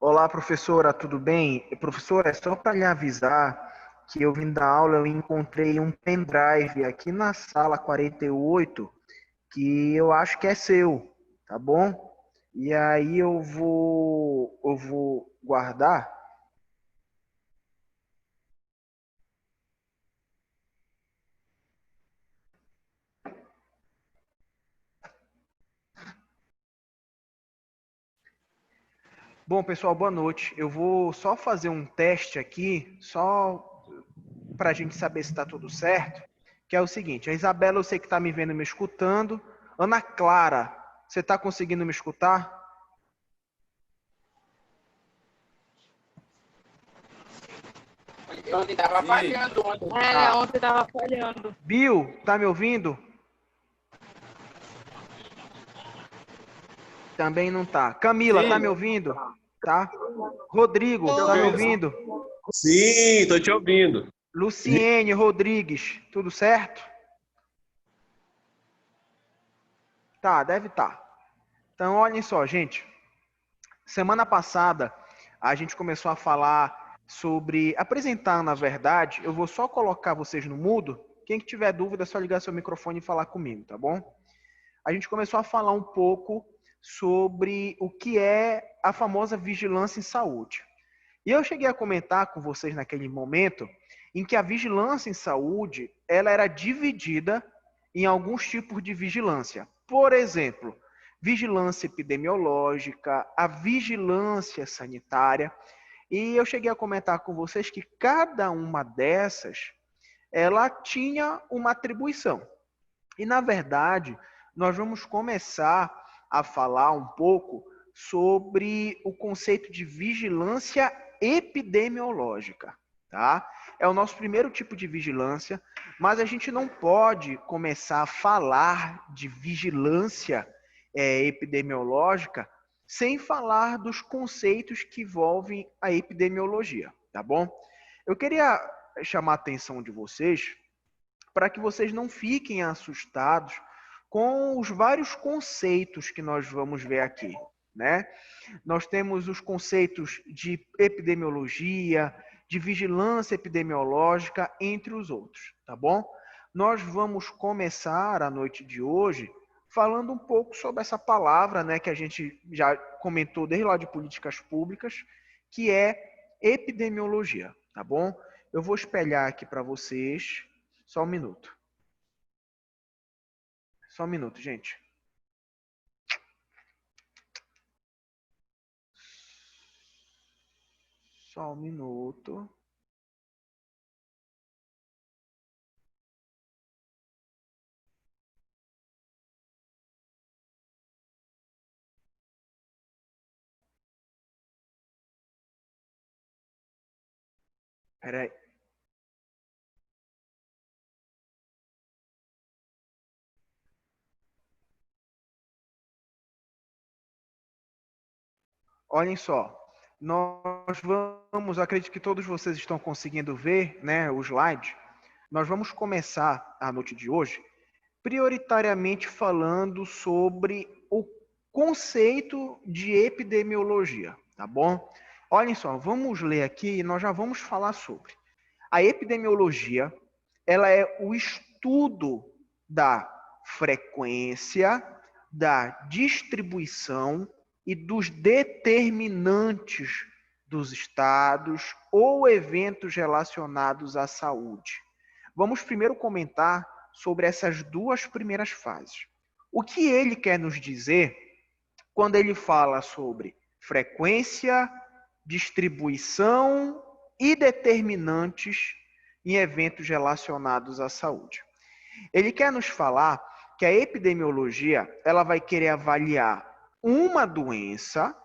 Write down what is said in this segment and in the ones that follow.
Olá, professora, tudo bem? Professora, é só para lhe avisar que eu vim da aula, eu encontrei um pendrive aqui na sala 48 que eu acho que é seu, tá bom? E aí eu vou guardar. Bom, pessoal, boa noite. Eu vou só fazer um teste aqui, só para a gente saber se está tudo certo, que é o seguinte, a Isabela eu sei que está me vendo e me escutando. Ana Clara, você está conseguindo me escutar? Ontem estava falhando. Ontem estava falhando. Bill, tá me ouvindo? Também não tá. Camila, tá me Sim, ouvindo? Tá. Rodrigo, tá me ouvindo? sim, tô te ouvindo. Luciene Rodrigues, tudo certo? Tá, deve estar. Então, olhem só, gente. Semana passada, a gente começou a falar sobre... Apresentar, na verdade, eu vou só colocar vocês no mudo. Quem que tiver dúvida, é só ligar seu microfone e falar comigo, tá bom? A gente começou a falar um pouco sobre o que é a famosa vigilância em saúde. E eu cheguei a comentar com vocês naquele momento em que a vigilância em saúde, ela era dividida em alguns tipos de vigilância. Por exemplo, vigilância epidemiológica, a vigilância sanitária. E eu cheguei a comentar com vocês que cada uma dessas, ela tinha uma atribuição. E, na verdade, nós vamos começar a falar um pouco sobre o conceito de vigilância epidemiológica, tá? É o nosso primeiro tipo de vigilância, mas a gente não pode começar a falar de vigilância epidemiológica sem falar dos conceitos que envolvem a epidemiologia, tá bom? Eu queria chamar a atenção de vocês para que vocês não fiquem assustados com os vários conceitos que nós vamos ver aqui, né? Nós temos os conceitos de epidemiologia, de vigilância epidemiológica, entre os outros, tá bom? Nós vamos começar a noite de hoje falando um pouco sobre essa palavra, né, que a gente já comentou desde lá de políticas públicas, que é epidemiologia, tá bom? Eu vou espelhar aqui para vocês. Só um minuto. Só um minuto, gente. Só um minuto. Peraí. Olhem só. Nós vamos, acredito que todos vocês estão conseguindo ver, né, o slide. Nós vamos começar a noite de hoje prioritariamente falando sobre o conceito de epidemiologia, tá bom? Olhem só, vamos ler aqui e nós já vamos falar sobre. A epidemiologia, ela é o estudo da frequência, da distribuição e dos determinantes dos estados ou eventos relacionados à saúde. Vamos primeiro comentar sobre essas duas primeiras fases. O que ele quer nos dizer quando ele fala sobre frequência, distribuição e determinantes em eventos relacionados à saúde? Ele quer nos falar que a epidemiologia, ela vai querer avaliar uma doença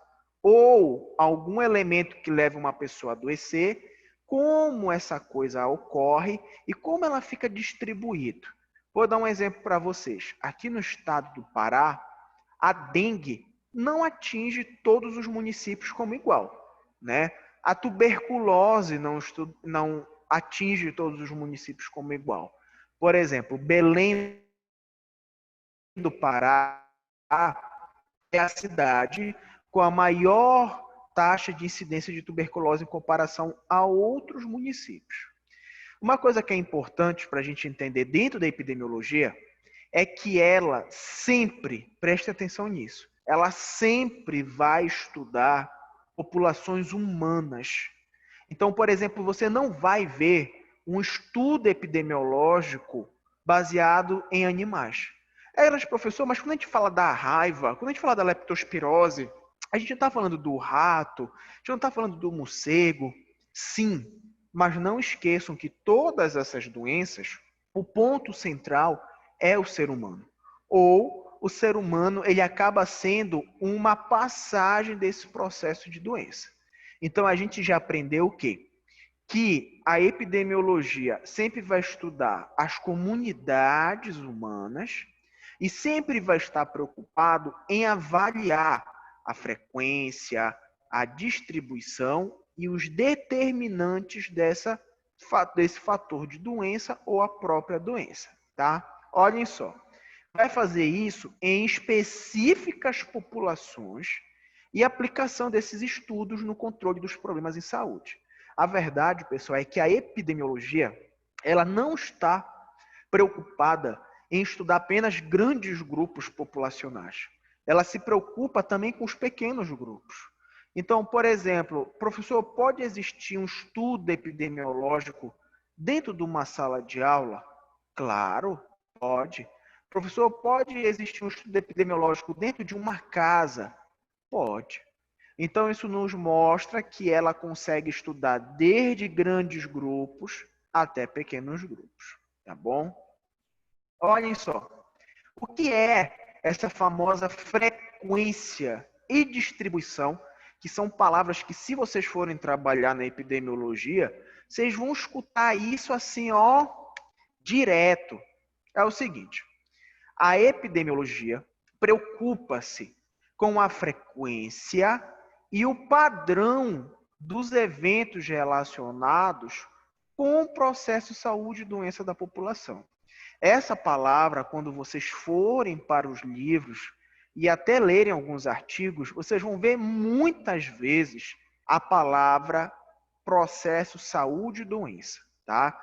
ou algum elemento que leve uma pessoa a adoecer, como essa coisa ocorre e como ela fica distribuída. Vou dar um exemplo para vocês. Aqui no estado do Pará, a dengue não atinge todos os municípios como igual, né? A tuberculose não atinge todos os municípios como igual. Por exemplo, Belém do Pará é a cidade com a maior taxa de incidência de tuberculose em comparação a outros municípios. Uma coisa que é importante para a gente entender dentro da epidemiologia é que ela sempre, preste atenção nisso, ela sempre vai estudar populações humanas. Então, por exemplo, você não vai ver um estudo epidemiológico baseado em animais. Mas professor, mas quando a gente fala da raiva, quando a gente fala da leptospirose, a gente não está falando do rato, a gente não está falando do morcego. Sim, mas não esqueçam que todas essas doenças, o ponto central é o ser humano. Ou o ser humano, ele acaba sendo uma passagem desse processo de doença. Então, a gente já aprendeu o quê? Que a epidemiologia sempre vai estudar as comunidades humanas e sempre vai estar preocupado em avaliar a frequência, a distribuição e os determinantes desse fator de doença ou a própria doença, tá? Olhem só, vai fazer isso em específicas populações e aplicação desses estudos no controle dos problemas em saúde. A verdade, pessoal, é que a epidemiologia, ela não está preocupada em estudar apenas grandes grupos populacionais. Ela se preocupa também com os pequenos grupos. Então, por exemplo, professor, pode existir um estudo epidemiológico dentro de uma sala de aula? Claro, pode. Professor, pode existir um estudo epidemiológico dentro de uma casa? Pode. Então, isso nos mostra que ela consegue estudar desde grandes grupos até pequenos grupos, tá bom? Olhem só, o que é essa famosa frequência e distribuição, que são palavras que, se vocês forem trabalhar na epidemiologia, vocês vão escutar isso assim, ó, direto. É o seguinte, a epidemiologia preocupa-se com a frequência e o padrão dos eventos relacionados com o processo de saúde e doença da população. Essa palavra, quando vocês forem para os livros e até lerem alguns artigos, vocês vão ver muitas vezes a palavra processo saúde e doença, tá?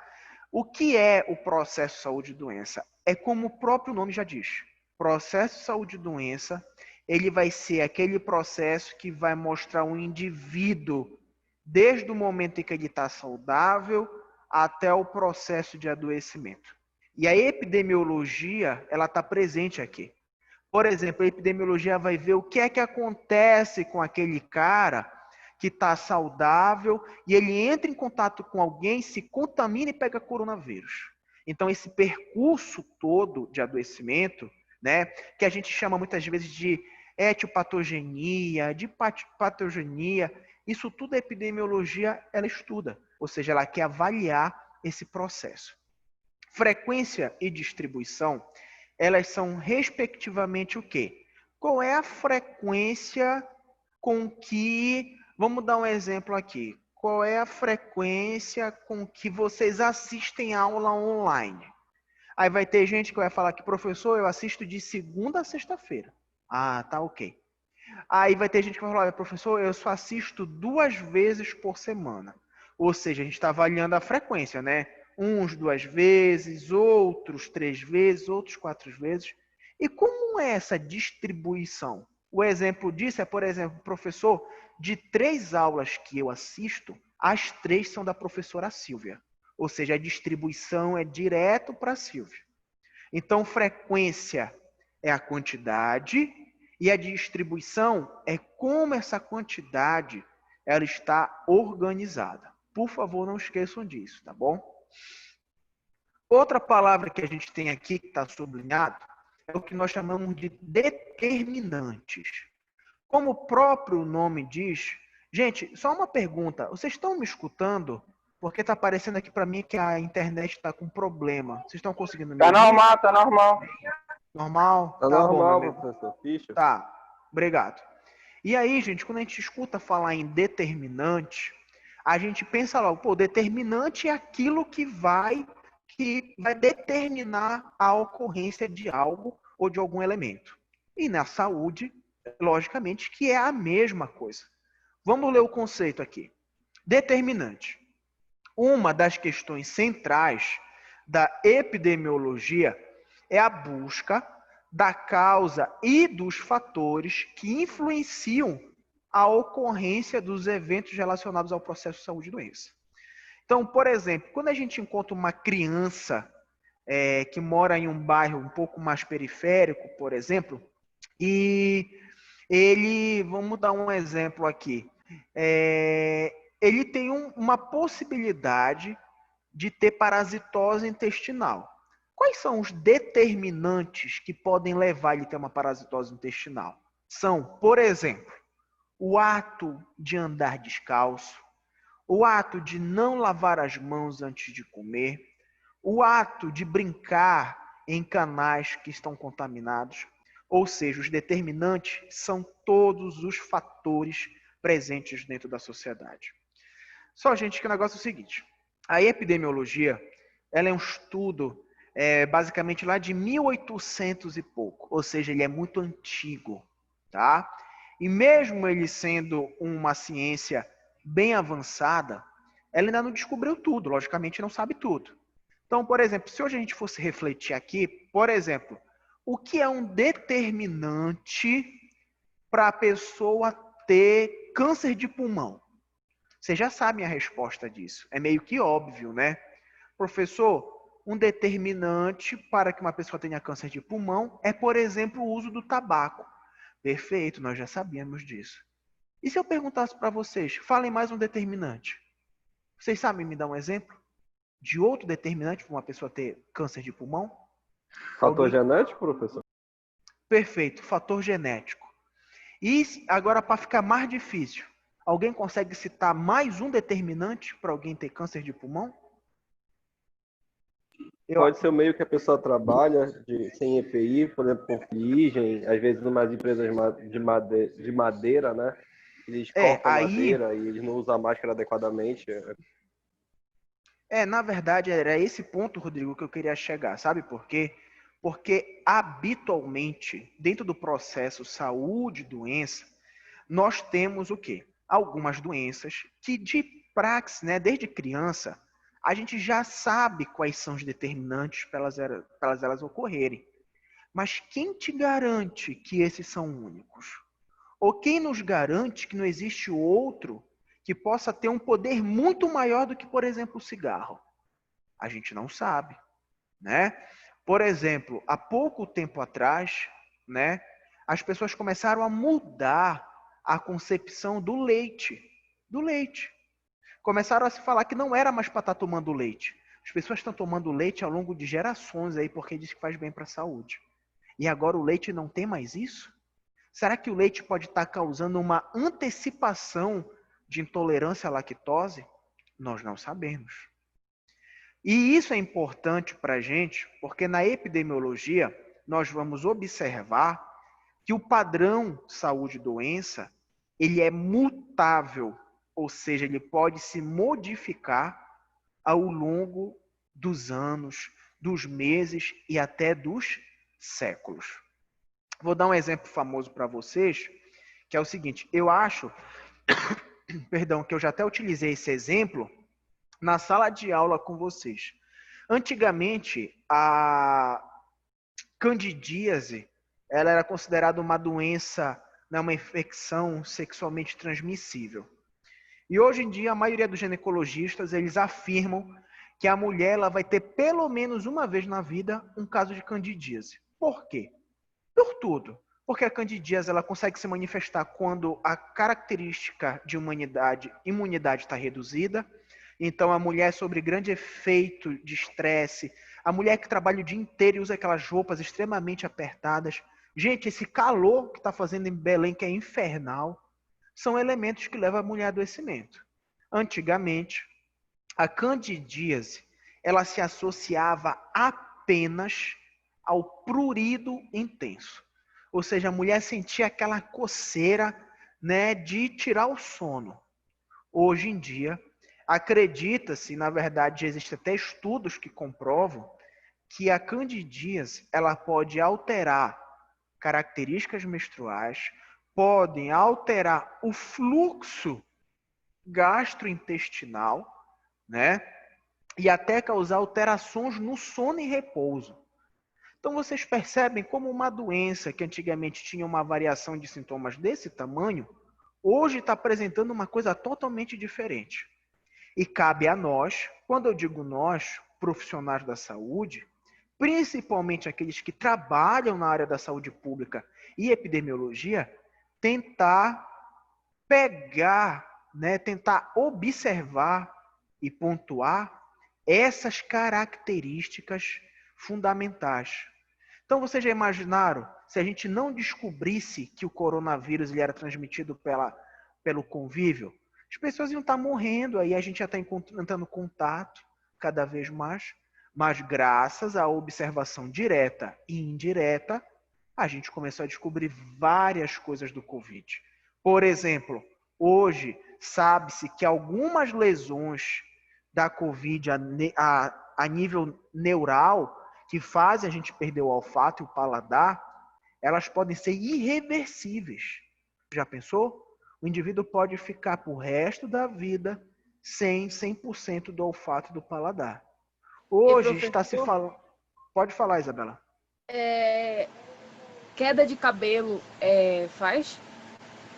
O que é o processo saúde e doença? É como o próprio nome já diz. Processo saúde e doença, ele vai ser aquele processo que vai mostrar um indivíduo desde o momento em que ele está saudável até o processo de adoecimento. E a epidemiologia, ela está presente aqui. Por exemplo, a epidemiologia vai ver o que é que acontece com aquele cara que está saudável e ele entra em contato com alguém, se contamina e pega coronavírus. Então, esse percurso todo de adoecimento, né, que a gente chama muitas vezes de etiopatogenia, de patogenia, isso tudo a epidemiologia ela estuda, ou seja, ela quer avaliar esse processo. Frequência e distribuição, elas são respectivamente o quê? Qual é a frequência com que, vamos dar um exemplo aqui, qual é a frequência com que vocês assistem aula online? Aí vai ter gente que vai falar que, professor, eu assisto de segunda a sexta-feira. Ah, tá ok. Aí vai ter gente que vai falar, professor, eu só assisto 2 vezes por semana. Ou seja, a gente está avaliando a frequência, né? Uns 2 vezes, outros 3 vezes, outros 4 vezes. E como é essa distribuição? O exemplo disso é, por exemplo, professor, de 3 aulas que eu assisto, as 3 são da professora Silvia. Ou seja, a distribuição é direto para a Silvia. Então, frequência é a quantidade e a distribuição é como essa quantidade ela está organizada. Por favor, não esqueçam disso, tá bom? Outra palavra que a gente tem aqui que está sublinhado é o que nós chamamos de determinantes. Como o próprio nome diz, gente, só uma pergunta, vocês estão me escutando? Porque está aparecendo aqui para mim que a internet está com problema. Vocês estão conseguindo me ouvir? Tá normal, tá normal. Normal? Tá normal, professor. Ficha. Tá, obrigado. E aí, gente, quando a gente escuta falar em determinante, a gente pensa logo, pô, determinante é aquilo que vai determinar a ocorrência de algo ou de algum elemento. E na saúde, logicamente, que é a mesma coisa. Vamos ler o conceito aqui. Determinante. Uma das questões centrais da epidemiologia é a busca da causa e dos fatores que influenciam a ocorrência dos eventos relacionados ao processo de saúde e doença. Então, por exemplo, quando a gente encontra uma criança que mora em um bairro um pouco mais periférico, por exemplo, e vamos dar um exemplo aqui, ele tem uma possibilidade de ter parasitose intestinal. Quais são os determinantes que podem levar ele a ter uma parasitose intestinal? São, por exemplo, o ato de andar descalço, o ato de não lavar as mãos antes de comer, o ato de brincar em canais que estão contaminados. Ou seja, os determinantes são todos os fatores presentes dentro da sociedade. Só, gente, que o negócio é o seguinte. A epidemiologia, ela é um estudo basicamente lá de 1800 e pouco. Ou seja, ele é muito antigo, tá? E mesmo ele sendo uma ciência bem avançada, ela ainda não descobriu tudo. Logicamente, não sabe tudo. Então, por exemplo, se hoje a gente fosse refletir aqui, por exemplo, o que é um determinante para a pessoa ter câncer de pulmão? Vocês já sabem a resposta disso. É meio que óbvio, né? Professor, um determinante para que uma pessoa tenha câncer de pulmão é, por exemplo, o uso do tabaco. Perfeito, nós já sabíamos disso. E se eu perguntasse para vocês, falem mais um determinante. Vocês sabem me dar um exemplo de outro determinante para uma pessoa ter câncer de pulmão? Fator genético, professor? Perfeito, fator genético. E agora, para ficar mais difícil, alguém consegue citar mais um determinante para alguém ter câncer de pulmão? Pode ser o meio que a pessoa trabalha, sem EPI, por exemplo, com fuligem, às vezes em umas empresas de madeira, né? Eles cortam madeira e eles não usam a máscara adequadamente. Na verdade, era esse ponto, Rodrigo, que eu queria chegar. Sabe por quê? Porque habitualmente, dentro do processo saúde e doença, nós temos o quê? Algumas doenças que de praxe, né, desde criança, a gente já sabe quais são os determinantes para elas ocorrerem. Mas quem te garante que esses são únicos? Ou quem nos garante que não existe outro que possa ter um poder muito maior do que, por exemplo, o cigarro? A gente não sabe, né? Por exemplo, há pouco tempo atrás, né, as pessoas começaram a mudar a concepção do leite. Do leite. Começaram a se falar que não era mais para estar tomando leite. As pessoas estão tomando leite ao longo de gerações aí porque diz que faz bem para a saúde. E agora o leite não tem mais isso? Será que o leite pode estar causando uma antecipação de intolerância à lactose? Nós não sabemos. E isso é importante para a gente, porque na epidemiologia nós vamos observar que o padrão saúde e doença, ele é mutável, ou seja, ele pode se modificar ao longo dos anos, dos meses e até dos séculos. Vou dar um exemplo famoso para vocês, que é o seguinte, eu acho, perdão, que eu já até utilizei esse exemplo na sala de aula com vocês. Antigamente, a candidíase, ela era considerada uma doença, né, uma infecção sexualmente transmissível. E hoje em dia, a maioria dos ginecologistas, eles afirmam que a mulher ela vai ter pelo menos uma vez na vida um caso de candidíase. Por quê? Por tudo. Porque a candidíase ela consegue se manifestar quando a característica de imunidade está reduzida. Então, a mulher sobre grande efeito de estresse, a mulher que trabalha o dia inteiro e usa aquelas roupas extremamente apertadas. Gente, esse calor que está fazendo em Belém, que é infernal, são elementos que levam a mulher a adoecimento. Antigamente, a candidíase ela se associava apenas ao prurido intenso. Ou seja, a mulher sentia aquela coceira, né, de tirar o sono. Hoje em dia, acredita-se, na verdade, existem até estudos que comprovam que a candidíase ela pode alterar características menstruais, podem alterar o fluxo gastrointestinal, né? E até causar alterações no sono e repouso. Então vocês percebem como uma doença que antigamente tinha uma variação de sintomas desse tamanho, hoje está apresentando uma coisa totalmente diferente. E cabe a nós, quando eu digo nós, profissionais da saúde, principalmente aqueles que trabalham na área da saúde pública e epidemiologia, tentar pegar, né, tentar observar e pontuar essas características fundamentais. Então, vocês já imaginaram se a gente não descobrisse que o coronavírus ele era transmitido pelo convívio? As pessoas iam estar morrendo, aí a gente já está entrando em contato cada vez mais, mas graças à observação direta e indireta, a gente começou a descobrir várias coisas do Covid. Por exemplo, hoje sabe-se que algumas lesões da Covid a nível neural, que fazem a gente perder o olfato e o paladar, elas podem ser irreversíveis. Já pensou? O indivíduo pode ficar pro resto da vida sem 100% do olfato e do paladar. Hoje está se falando... Pode falar, Isabela. Queda de cabelo faz?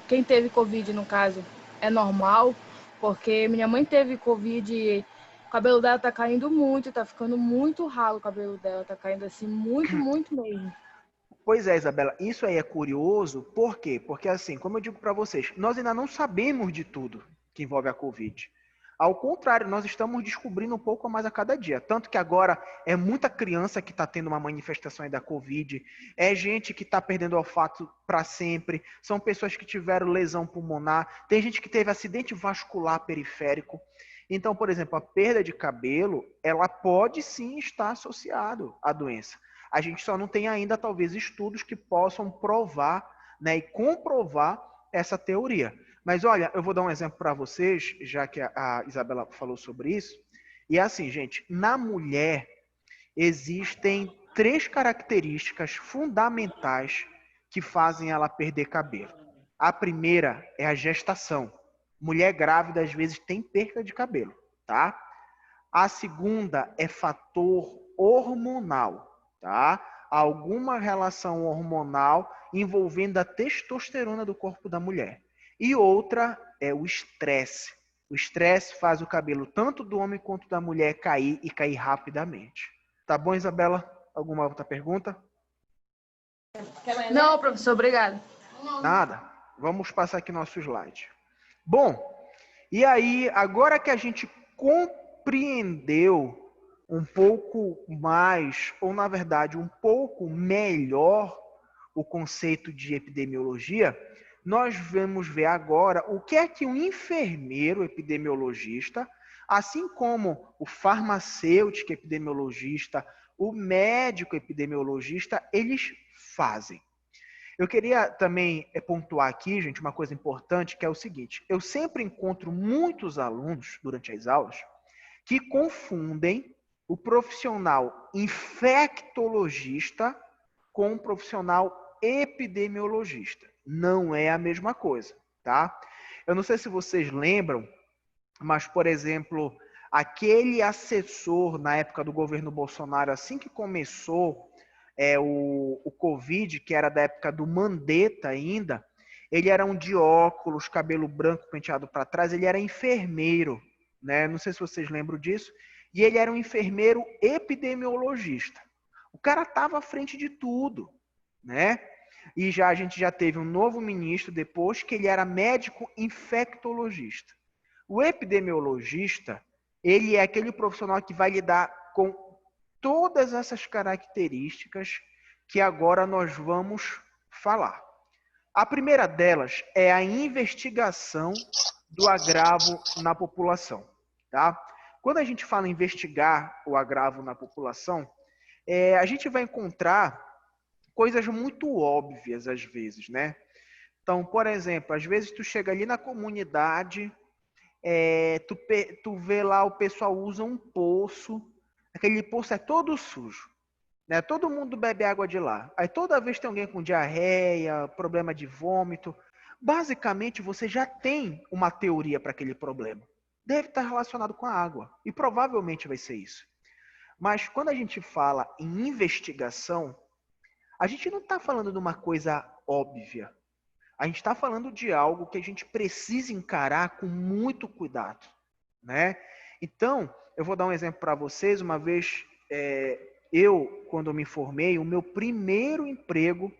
Quem teve Covid, no caso, é normal? Porque minha mãe teve Covid e o cabelo dela tá caindo muito, tá ficando muito ralo o cabelo dela, tá caindo assim muito, muito mesmo. Pois é, Isabela, isso aí é curioso, por quê? Porque assim, como eu digo para vocês, nós ainda não sabemos de tudo que envolve a Covid. Ao contrário, nós estamos descobrindo um pouco mais a cada dia. Tanto que agora é muita criança que está tendo uma manifestação aí da Covid, é gente que está perdendo o olfato para sempre, são pessoas que tiveram lesão pulmonar, tem gente que teve acidente vascular periférico. Então, por exemplo, a perda de cabelo, ela pode sim estar associada à doença. A gente só não tem ainda, talvez, estudos que possam provar, né, e comprovar essa teoria. Mas olha, eu vou dar um exemplo para vocês, já que a Isabela falou sobre isso. E é assim, gente, na mulher existem 3 características fundamentais que fazem ela perder cabelo. A primeira é a gestação. Mulher grávida, às vezes, tem perda de cabelo, tá? A segunda é fator hormonal, tá? Alguma relação hormonal envolvendo a testosterona do corpo da mulher. E outra é o estresse. O estresse faz o cabelo tanto do homem quanto da mulher cair e cair rapidamente. Tá bom, Isabela? Alguma outra pergunta? Não, professor, obrigado. Nada. Vamos passar aqui nosso slide. Bom, e aí, agora que a gente compreendeu um pouco mais, ou na verdade um pouco melhor, o conceito de epidemiologia, nós vamos ver agora o que é que um enfermeiro epidemiologista, assim como o farmacêutico epidemiologista, o médico epidemiologista, eles fazem. Eu queria também pontuar aqui, gente, uma coisa importante, que é o seguinte: eu sempre encontro muitos alunos, durante as aulas, que confundem o profissional infectologista com o profissional epidemiologista. Não é a mesma coisa, tá? Eu não sei se vocês lembram, mas, por exemplo, aquele assessor na época do governo Bolsonaro, assim que começou o Covid, que era da época do Mandetta ainda, ele era um de óculos, cabelo branco penteado para trás, ele era enfermeiro, né? Não sei se vocês lembram disso. E ele era um enfermeiro epidemiologista. O cara estava à frente de tudo, né? E a gente já teve um novo ministro depois que ele era médico infectologista. O epidemiologista, ele é aquele profissional que vai lidar com todas essas características que agora nós vamos falar. A primeira delas é a investigação do agravo na população, tá? Quando a gente fala em investigar o agravo na população, a gente vai encontrar coisas muito óbvias às vezes, né? Então, por exemplo, às vezes tu chega ali na comunidade, tu vê lá o pessoal usa um poço, aquele poço é todo sujo, né? Todo mundo bebe água de lá. Aí toda vez tem alguém com diarreia, problema de vômito. Basicamente, você já tem uma teoria para aquele problema. Deve estar relacionado com a água. E provavelmente vai ser isso. Mas quando a gente fala em investigação, a gente não está falando de uma coisa óbvia. A gente está falando de algo que a gente precisa encarar com muito cuidado, né? Então, eu vou dar um exemplo para vocês. Uma vez, quando eu me formei, o meu primeiro emprego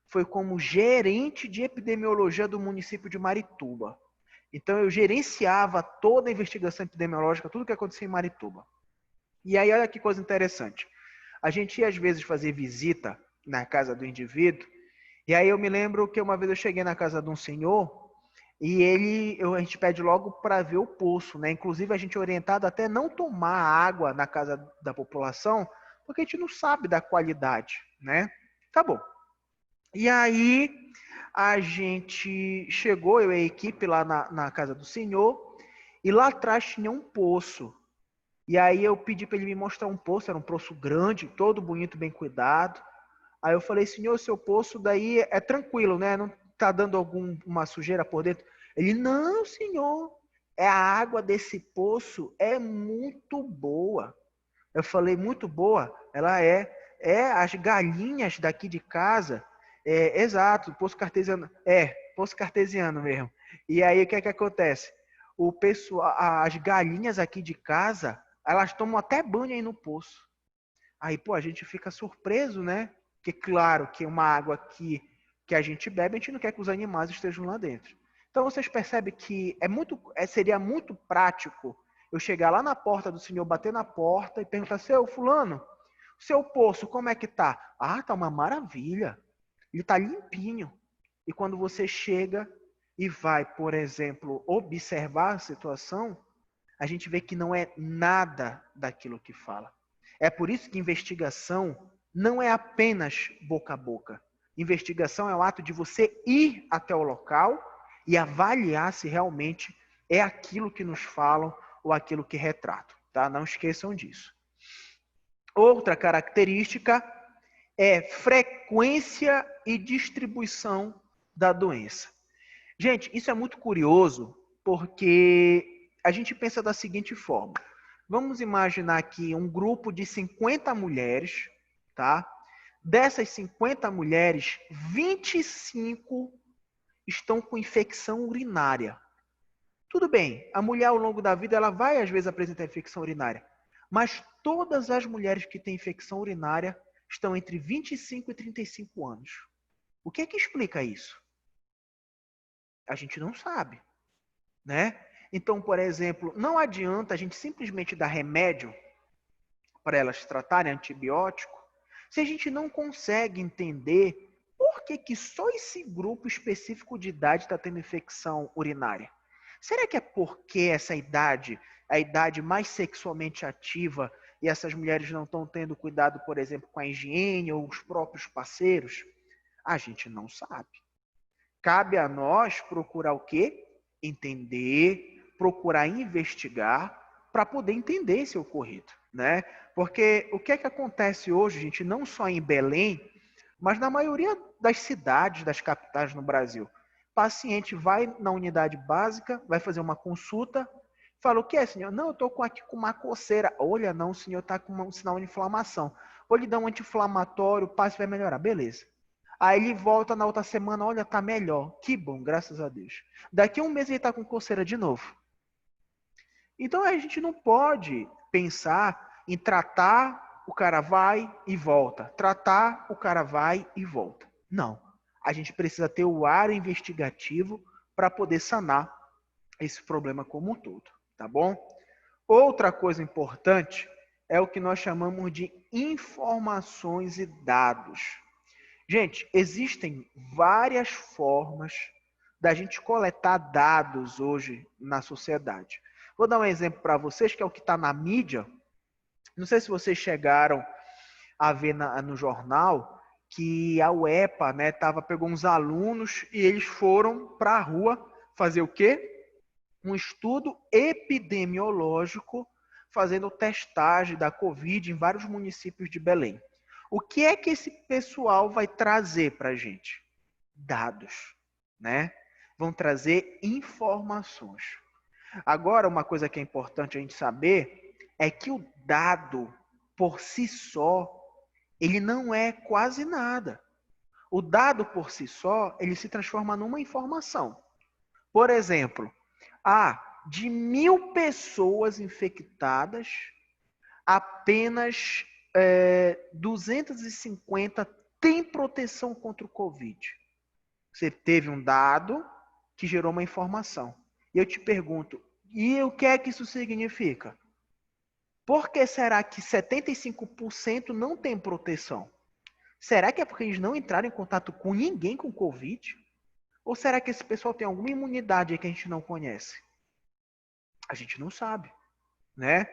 foi como gerente de epidemiologia do município de Marituba. Então, eu gerenciava toda a investigação epidemiológica, tudo que acontecia em Marituba. E aí, olha que coisa interessante. A gente ia, às vezes, fazer visita na casa do indivíduo, e aí eu me lembro que uma vez eu cheguei na casa de um senhor, e a gente pede logo para ver o poço, né? Inclusive, a gente é orientado até não tomar água na casa da população, porque a gente não sabe da qualidade, né? Tá bom. E aí, a gente chegou, eu e a equipe, lá na casa do senhor, e lá atrás tinha um poço. E aí eu pedi para ele me mostrar um poço, era um poço grande, todo bonito, bem cuidado. Aí eu falei, senhor, seu poço daí é tranquilo, né? Não tá dando alguma sujeira por dentro? Ele, não, senhor, a água desse poço é muito boa. Eu falei, muito boa? Ela é. As galinhas daqui de casa, exato, poço cartesiano. Poço cartesiano mesmo. E aí o que é que acontece? O pessoal, as galinhas aqui de casa, elas tomam até banho aí no poço. Aí, pô, a gente fica surpreso, né? Porque, claro, que uma água que a gente bebe, a gente não quer que os animais estejam lá dentro. Então, vocês percebem que seria muito prático eu chegar lá na porta do senhor, bater na porta e perguntar, seu fulano, seu poço, como é que tá? Ah, tá uma maravilha. Ele tá limpinho. E quando você chega e vai, por exemplo, observar a situação, a gente vê que não é nada daquilo que fala. É por isso que investigação não é apenas boca a boca. Investigação é o ato de você ir até o local e avaliar se realmente é aquilo que nos falam ou aquilo que retratam. Tá? Não esqueçam disso. Outra característica é frequência e distribuição da doença. Gente, isso é muito curioso porque a gente pensa da seguinte forma. Vamos imaginar aqui um grupo de 50 mulheres, tá? Dessas 50 mulheres, 25 estão com infecção urinária. Tudo bem, a mulher ao longo da vida ela vai às vezes apresentar infecção urinária, mas todas as mulheres que têm infecção urinária estão entre 25 e 35 anos. O que é que explica isso? A gente não sabe, né? Então, por exemplo, não adianta a gente simplesmente dar remédio para elas tratarem, antibiótico, se a gente não consegue entender por que só esse grupo específico de idade está tendo infecção urinária. Será que é porque essa idade, a idade mais sexualmente ativa, e essas mulheres não estão tendo cuidado, por exemplo, com a higiene ou os próprios parceiros? A gente não sabe. Cabe a nós procurar o quê? Entender, procurar investigar para poder entender esse ocorrido, né? Porque o que é que acontece hoje, gente, não só em Belém, mas na maioria das cidades, das capitais no Brasil. O paciente vai na unidade básica, vai fazer uma consulta, fala, o que é, senhor? Não, eu estou aqui com uma coceira. Olha, não, o senhor está com um sinal de inflamação. Vou lhe dar um anti-inflamatório, o passe vai melhorar. Beleza. Aí ele volta na outra semana, olha, tá melhor. Que bom, graças a Deus. Daqui a um mês ele tá com coceira de novo. Então a gente não pode pensar em tratar, o cara vai e volta. Tratar, o cara vai e volta. Não. A gente precisa ter o ar investigativo para poder sanar esse problema como um todo, tá bom? Outra coisa importante é o que nós chamamos de informações e dados. Gente, existem várias formas da gente coletar dados hoje na sociedade. Vou dar um exemplo para vocês, que é o que está na mídia. Não sei se vocês chegaram a ver no jornal que a UEPA, né, pegou uns alunos e eles foram para a rua fazer o quê? Um estudo epidemiológico fazendo testagem da Covid em vários municípios de Belém. O que é que esse pessoal vai trazer para a gente? Dados, né? Vão trazer informações. Agora, uma coisa que é importante a gente saber é que o dado, por si só, ele não é quase nada. O dado, por si só, ele se transforma numa informação. Por exemplo, de 1.000 pessoas infectadas, apenas 250 têm proteção contra o Covid. Você teve um dado que gerou uma informação. E eu te pergunto, e o que é que isso significa? Por que será que 75% não tem proteção? Será que é porque eles não entraram em contato com ninguém com Covid? Ou será que esse pessoal tem alguma imunidade aí que a gente não conhece? A gente não sabe, né?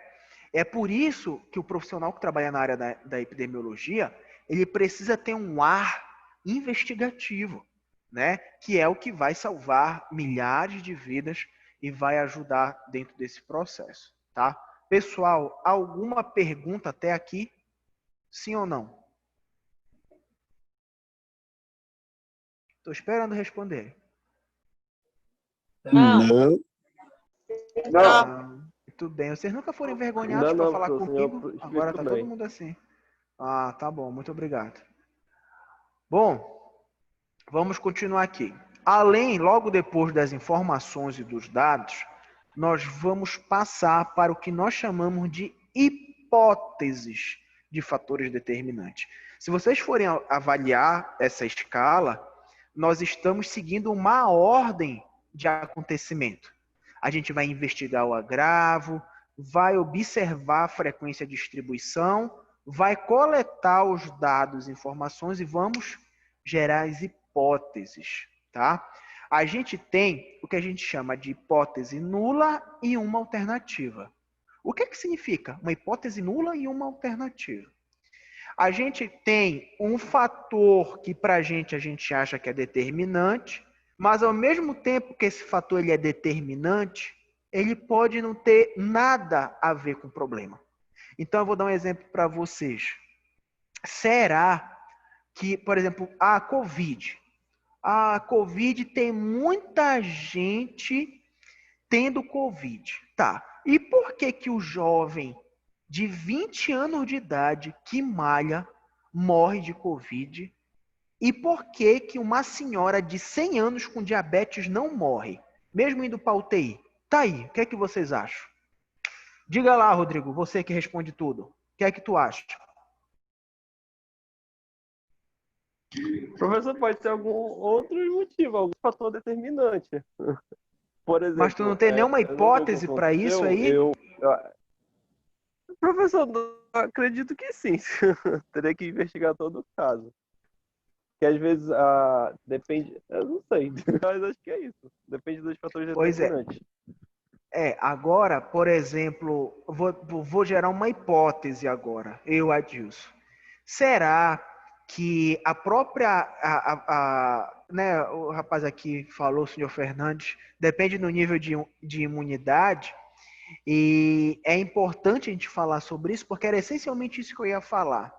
É por isso que o profissional que trabalha na área da epidemiologia, ele precisa ter um ar investigativo, né? Que é o que vai salvar milhares de vidas e vai ajudar dentro desse processo, tá? Pessoal, alguma pergunta até aqui? Sim ou não? Estou esperando responder. Não. Não. Tudo bem. Vocês nunca foram envergonhados para falar professor, comigo? Agora tá todo bem. mundo assim. Ah, tá bom. Muito obrigado. Bom, vamos continuar aqui. Além, logo depois das informações e dos dados, nós vamos passar para o que nós chamamos de hipóteses de fatores determinantes. Se vocês forem avaliar essa escala, nós estamos seguindo uma ordem de acontecimento. A gente vai investigar o agravo, vai observar a frequência de distribuição, vai coletar os dados e informações e vamos gerar as hipóteses, tá? A gente tem o que a gente chama de hipótese nula e uma alternativa. O que significa uma hipótese nula e uma alternativa? A gente tem um fator que para a gente acha que é determinante, mas ao mesmo tempo que esse fator ele é determinante, ele pode não ter nada a ver com o problema. Então eu vou dar um exemplo para vocês. Será que, por exemplo, a Covid tem muita gente tendo Covid. Tá. E por que o jovem de 20 anos de idade que malha morre de Covid? E por que uma senhora de 100 anos com diabetes não morre, mesmo indo para UTI? Tá aí, o que é que vocês acham? Diga lá, Rodrigo, você que responde tudo. O que é que tu acha? Professor, pode ter algum outro motivo, algum fator determinante. Por exemplo, mas tu não tem nenhuma hipótese para isso aí? Professor, acredito que sim. Teria que investigar todo o caso. Que às vezes depende, eu não sei, mas acho que é isso. Depende dos fatores determinantes. Agora, por exemplo, vou gerar uma hipótese agora, eu, Adilson. Será que a própria, né, o rapaz aqui falou, o senhor Fernandes, depende do nível de imunidade, e é importante a gente falar sobre isso, porque era essencialmente isso que eu ia falar.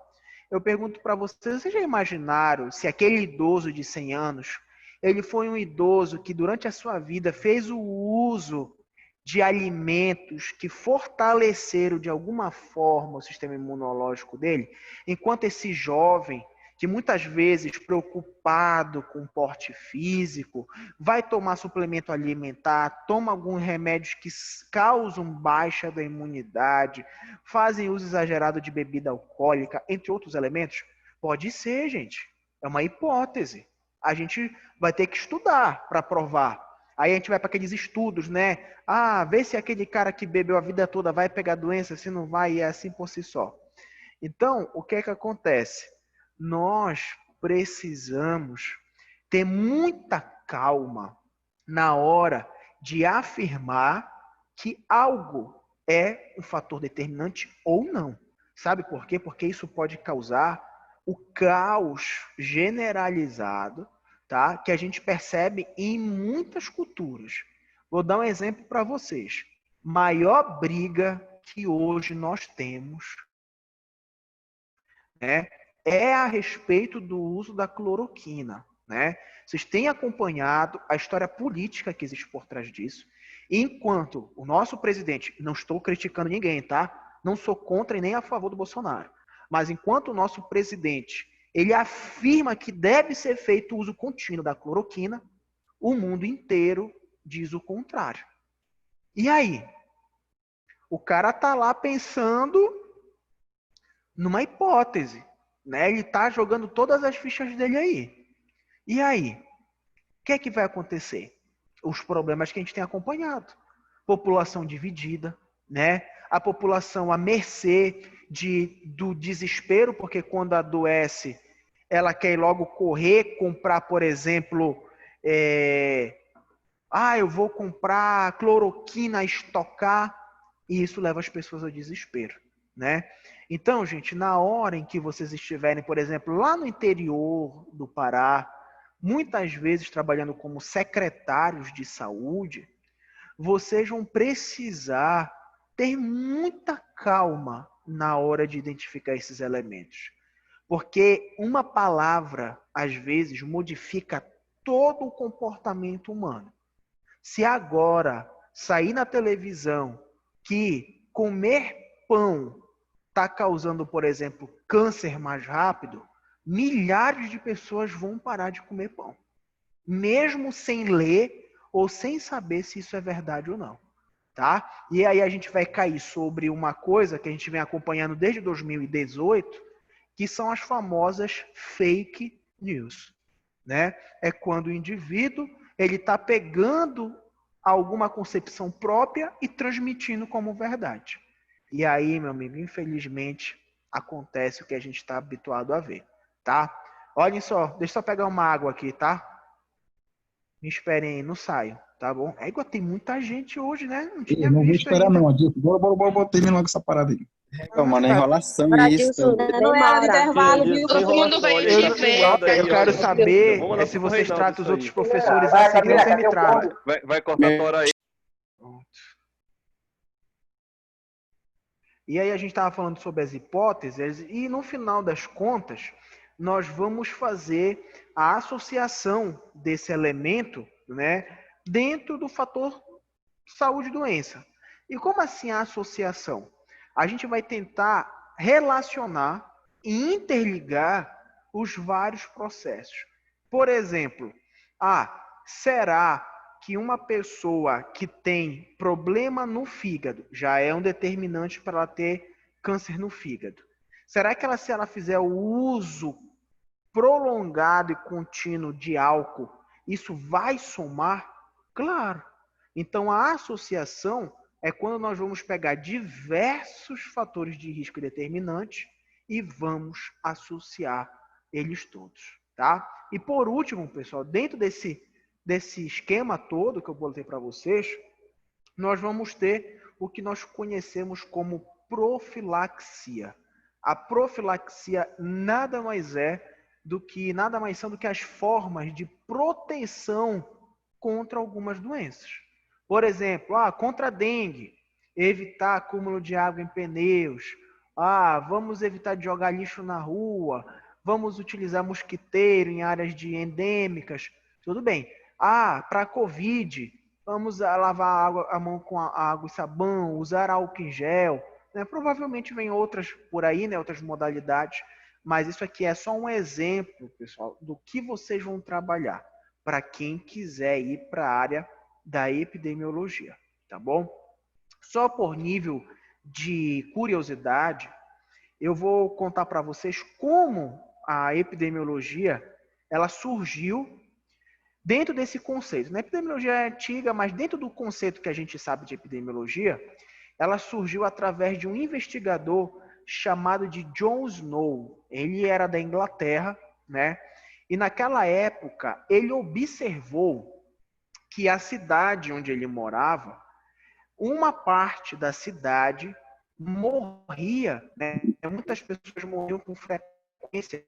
Eu pergunto para vocês já imaginaram se aquele idoso de 100 anos, ele foi um idoso que durante a sua vida fez o uso de alimentos que fortaleceram de alguma forma o sistema imunológico dele, enquanto esse jovem, que muitas vezes preocupado com o porte físico, vai tomar suplemento alimentar, toma alguns remédios que causam baixa da imunidade, fazem uso exagerado de bebida alcoólica, entre outros elementos? Pode ser, gente. É uma hipótese. A gente vai ter que estudar para provar. Aí a gente vai para aqueles estudos, né? Vê se aquele cara que bebeu a vida toda vai pegar doença, se não vai, e é assim por si só. Então, o que é que acontece? Nós precisamos ter muita calma na hora de afirmar que algo é um fator determinante ou não. Sabe por quê? Porque isso pode causar o caos generalizado, tá? Que a gente percebe em muitas culturas. Vou dar um exemplo para vocês. Maior briga que hoje nós temos, né, é a respeito do uso da cloroquina, né? Vocês têm acompanhado a história política que existe por trás disso. Enquanto o nosso presidente, não estou criticando ninguém, tá? Não sou contra e nem a favor do Bolsonaro. Mas enquanto o nosso presidente, ele afirma que deve ser feito o uso contínuo da cloroquina, o mundo inteiro diz o contrário. E aí? O cara tá lá pensando numa hipótese, né? Ele tá jogando todas as fichas dele aí. E aí? O que é que vai acontecer? Os problemas que a gente tem acompanhado. População dividida, né? A população à mercê do desespero, porque quando adoece, ela quer logo correr, comprar, por exemplo, eu vou comprar cloroquina, estocar, e isso leva as pessoas ao desespero, né? Então, gente, na hora em que vocês estiverem, por exemplo, lá no interior do Pará, muitas vezes trabalhando como secretários de saúde, vocês vão precisar ter muita calma na hora de identificar esses elementos. Porque uma palavra, às vezes, modifica todo o comportamento humano. Se agora sair na televisão que comer pão está causando, por exemplo, câncer mais rápido, milhares de pessoas vão parar de comer pão. Mesmo sem ler ou sem saber se isso é verdade ou não. Tá? E aí a gente vai cair sobre uma coisa que a gente vem acompanhando desde 2018, que são as famosas fake news. Né? É quando o indivíduo ele está pegando alguma concepção própria e transmitindo como verdade. E aí, meu amigo, infelizmente, acontece o que a gente está habituado a ver, tá? Olhem só, deixa eu só pegar uma água aqui, tá? Me esperem aí, não saio, tá bom? É igual, tem muita gente hoje, né? Não tinha Eu não vou visto esperar ainda. não, Adilson. Bora, termina logo essa parada aí. Mano, é enrolação isso. Não é hora de intervalo, viu? Todo mundo vai Eu quero saber se vocês tratam os outros professores assim que você me trata. Vai cortar a hora aí. E aí a gente estava falando sobre as hipóteses e no final das contas nós vamos fazer a associação desse elemento, né, dentro do fator saúde e doença. E como assim a associação? A gente vai tentar relacionar e interligar os vários processos. Por exemplo, será que uma pessoa que tem problema no fígado já é um determinante para ela ter câncer no fígado? Será que se ela fizer o uso prolongado e contínuo de álcool, isso vai somar? Claro. Então, a associação é quando nós vamos pegar diversos fatores de risco determinantes e vamos associar eles todos, tá? E por último, pessoal, dentro desse esquema todo que eu botei para vocês, nós vamos ter o que nós conhecemos como profilaxia. A profilaxia nada mais são do que as formas de proteção contra algumas doenças. Por exemplo, contra a dengue, evitar acúmulo de água em pneus. Vamos evitar de jogar lixo na rua. Vamos utilizar mosquiteiro em áreas endêmicas. Tudo bem. Para a Covid, vamos lavar a mão com água e sabão, usar álcool em gel. Né? Provavelmente vem outras por aí, né? Outras modalidades. Mas isso aqui é só um exemplo, pessoal, do que vocês vão trabalhar para quem quiser ir para a área da epidemiologia, tá bom? Só por nível de curiosidade, eu vou contar para vocês como a epidemiologia ela surgiu dentro desse conceito. A epidemiologia é antiga, mas dentro do conceito que a gente sabe de epidemiologia, ela surgiu através de um investigador chamado de John Snow. Ele era da Inglaterra, né? E naquela época, ele observou que a cidade onde ele morava, uma parte da cidade morria, né? Muitas pessoas morriam com frequência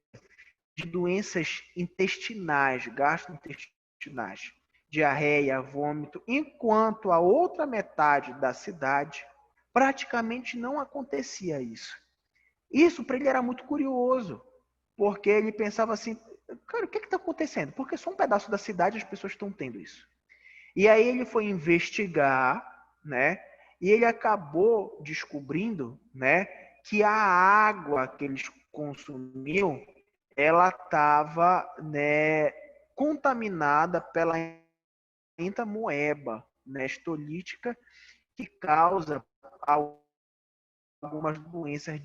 de doenças intestinais, gastrointestinais, diarreia, vômito, enquanto a outra metade da cidade praticamente não acontecia isso. Isso para ele era muito curioso. porque ele pensava assim, cara, o que está acontecendo? Porque só um pedaço da cidade as pessoas estão tendo isso. E aí ele foi investigar, né? E ele acabou descobrindo, né, que a água que eles consumiam, ela estava, né, contaminada pela entamoeba, né, estolítica, que causa algumas doenças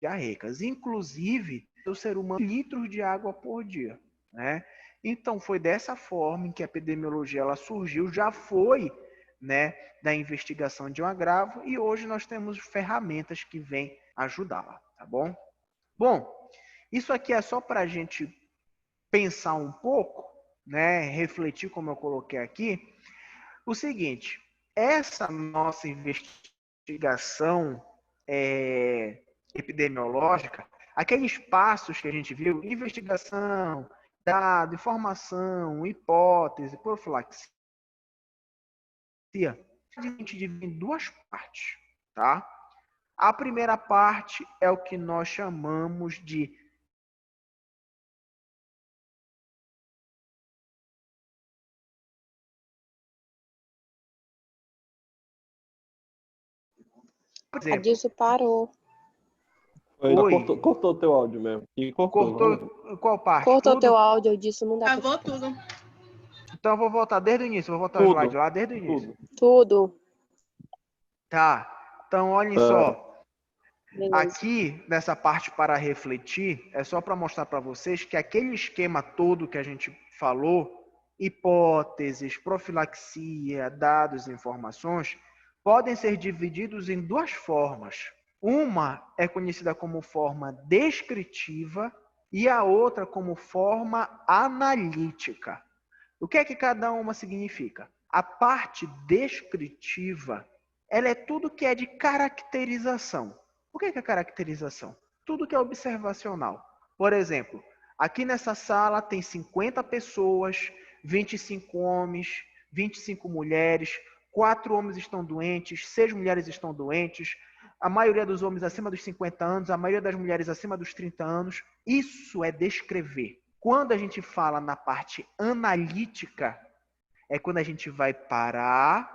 diarreicas. Inclusive, o ser humano litros de água por dia, né? Então foi dessa forma em que a epidemiologia ela surgiu, já foi, né, da investigação de um agravo e hoje nós temos ferramentas que vêm ajudá-la, tá bom? Bom, isso aqui é só para a gente pensar um pouco, né, refletir como eu coloquei aqui, o seguinte, essa nossa investigação epidemiológica, aqueles passos que a gente viu, investigação, dado, informação, hipótese, profilaxia, a gente divide em duas partes, tá? A primeira parte é o que nós chamamos de por exemplo, Adilson parou. Cortou o teu áudio mesmo. E cortou qual parte? Cortou Tudo? teu áudio, Adilson, não dá pra Travou escutar. tudo. Então eu vou voltar desde o início, vou voltar o slide lá desde o início. Tudo. Tá, então olhem Tá. só. Beleza. Aqui, nessa parte para refletir, é só para mostrar para vocês que aquele esquema todo que a gente falou, hipóteses, profilaxia, dados e informações, podem ser divididos em duas formas. Uma é conhecida como forma descritiva e a outra como forma analítica. O que é que cada uma significa? A parte descritiva, ela é tudo que é de caracterização. O que é caracterização? Tudo que é observacional. Por exemplo, aqui nessa sala tem 50 pessoas, 25 homens, 25 mulheres, 4 homens estão doentes, 6 mulheres estão doentes, a maioria dos homens acima dos 50 anos, a maioria das mulheres acima dos 30 anos. Isso é descrever. Quando a gente fala na parte analítica, é quando a gente vai parar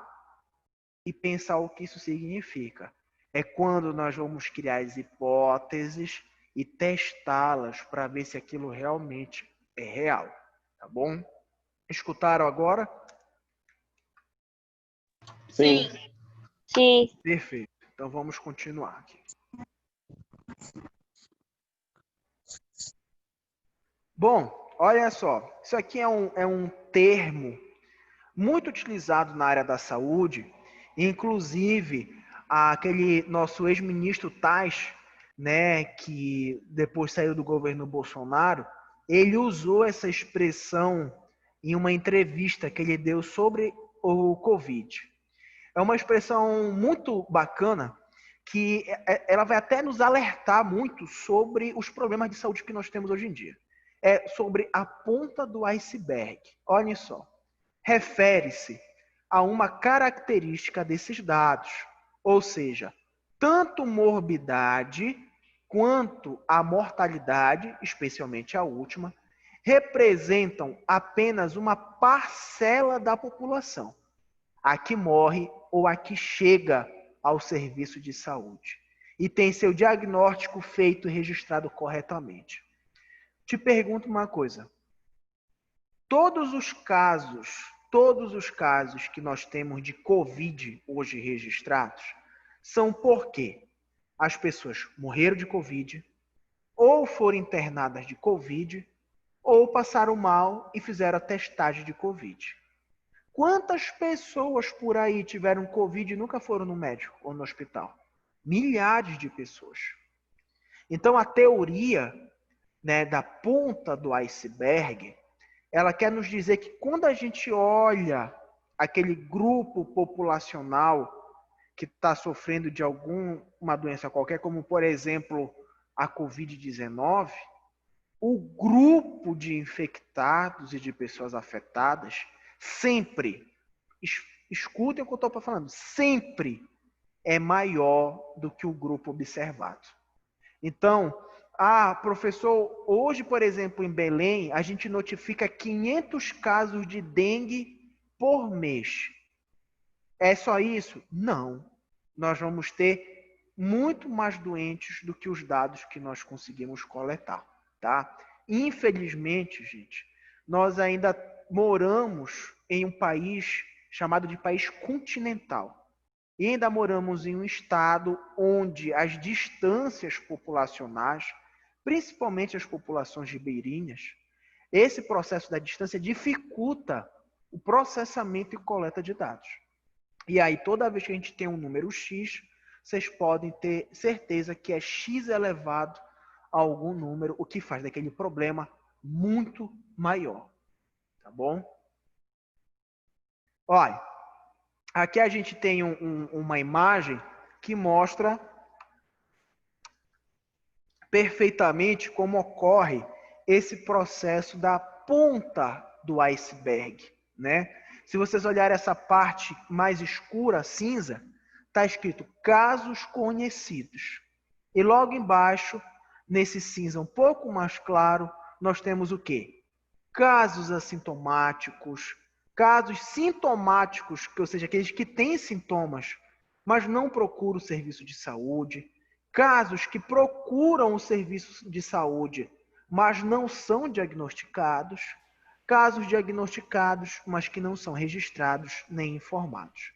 e pensar o que isso significa. É quando nós vamos criar as hipóteses e testá-las para ver se aquilo realmente é real. Tá bom? Escutaram agora? Sim. Sim. Perfeito. Então vamos continuar aqui. Bom, olha só. Isso aqui é um termo muito utilizado na área da saúde, inclusive aquele nosso ex-ministro Tais, né, que depois saiu do governo Bolsonaro, ele usou essa expressão em uma entrevista que ele deu sobre o Covid. É uma expressão muito bacana que ela vai até nos alertar muito sobre os problemas de saúde que nós temos hoje em dia. É sobre a ponta do iceberg. Olhem só. Refere-se a uma característica desses dados, ou seja, tanto morbidade quanto a mortalidade, especialmente a última, representam apenas uma parcela da população, a que morre ou a que chega ao serviço de saúde e tem seu diagnóstico feito e registrado corretamente. Te pergunto uma coisa. Todos os casos que nós temos de Covid hoje registrados são porque as pessoas morreram de Covid, ou foram internadas de Covid, ou passaram mal e fizeram a testagem de Covid. Quantas pessoas por aí tiveram Covid e nunca foram no médico ou no hospital? Milhares de pessoas. Então a teoria, né, da ponta do iceberg, ela quer nos dizer que quando a gente olha aquele grupo populacional que está sofrendo de alguma doença qualquer, como por exemplo a Covid-19, o grupo de infectados e de pessoas afetadas sempre, escutem o que eu estou falando, sempre é maior do que o grupo observado. Então, professor, hoje, por exemplo, em Belém, a gente notifica 500 casos de dengue por mês. É só isso? Não. Nós vamos ter muito mais doentes do que os dados que nós conseguimos coletar, tá? Infelizmente, gente, nós ainda moramos em um país chamado de país continental. E ainda moramos em um estado onde as distâncias populacionais, principalmente as populações ribeirinhas, esse processo da distância dificulta o processamento e coleta de dados. E aí, toda vez que a gente tem um número X, vocês podem ter certeza que é X elevado a algum número, o que faz daquele problema muito maior. Tá bom? Olha, aqui a gente tem uma imagem que mostra perfeitamente como ocorre esse processo da ponta do iceberg, né? Se vocês olharem essa parte mais escura, cinza, está escrito casos conhecidos. E logo embaixo, nesse cinza um pouco mais claro, nós temos o quê? Casos assintomáticos, casos sintomáticos, ou seja, aqueles que têm sintomas, mas não procuram o serviço de saúde, casos que procuram o serviço de saúde, mas não são diagnosticados, casos diagnosticados, mas que não são registrados nem informados.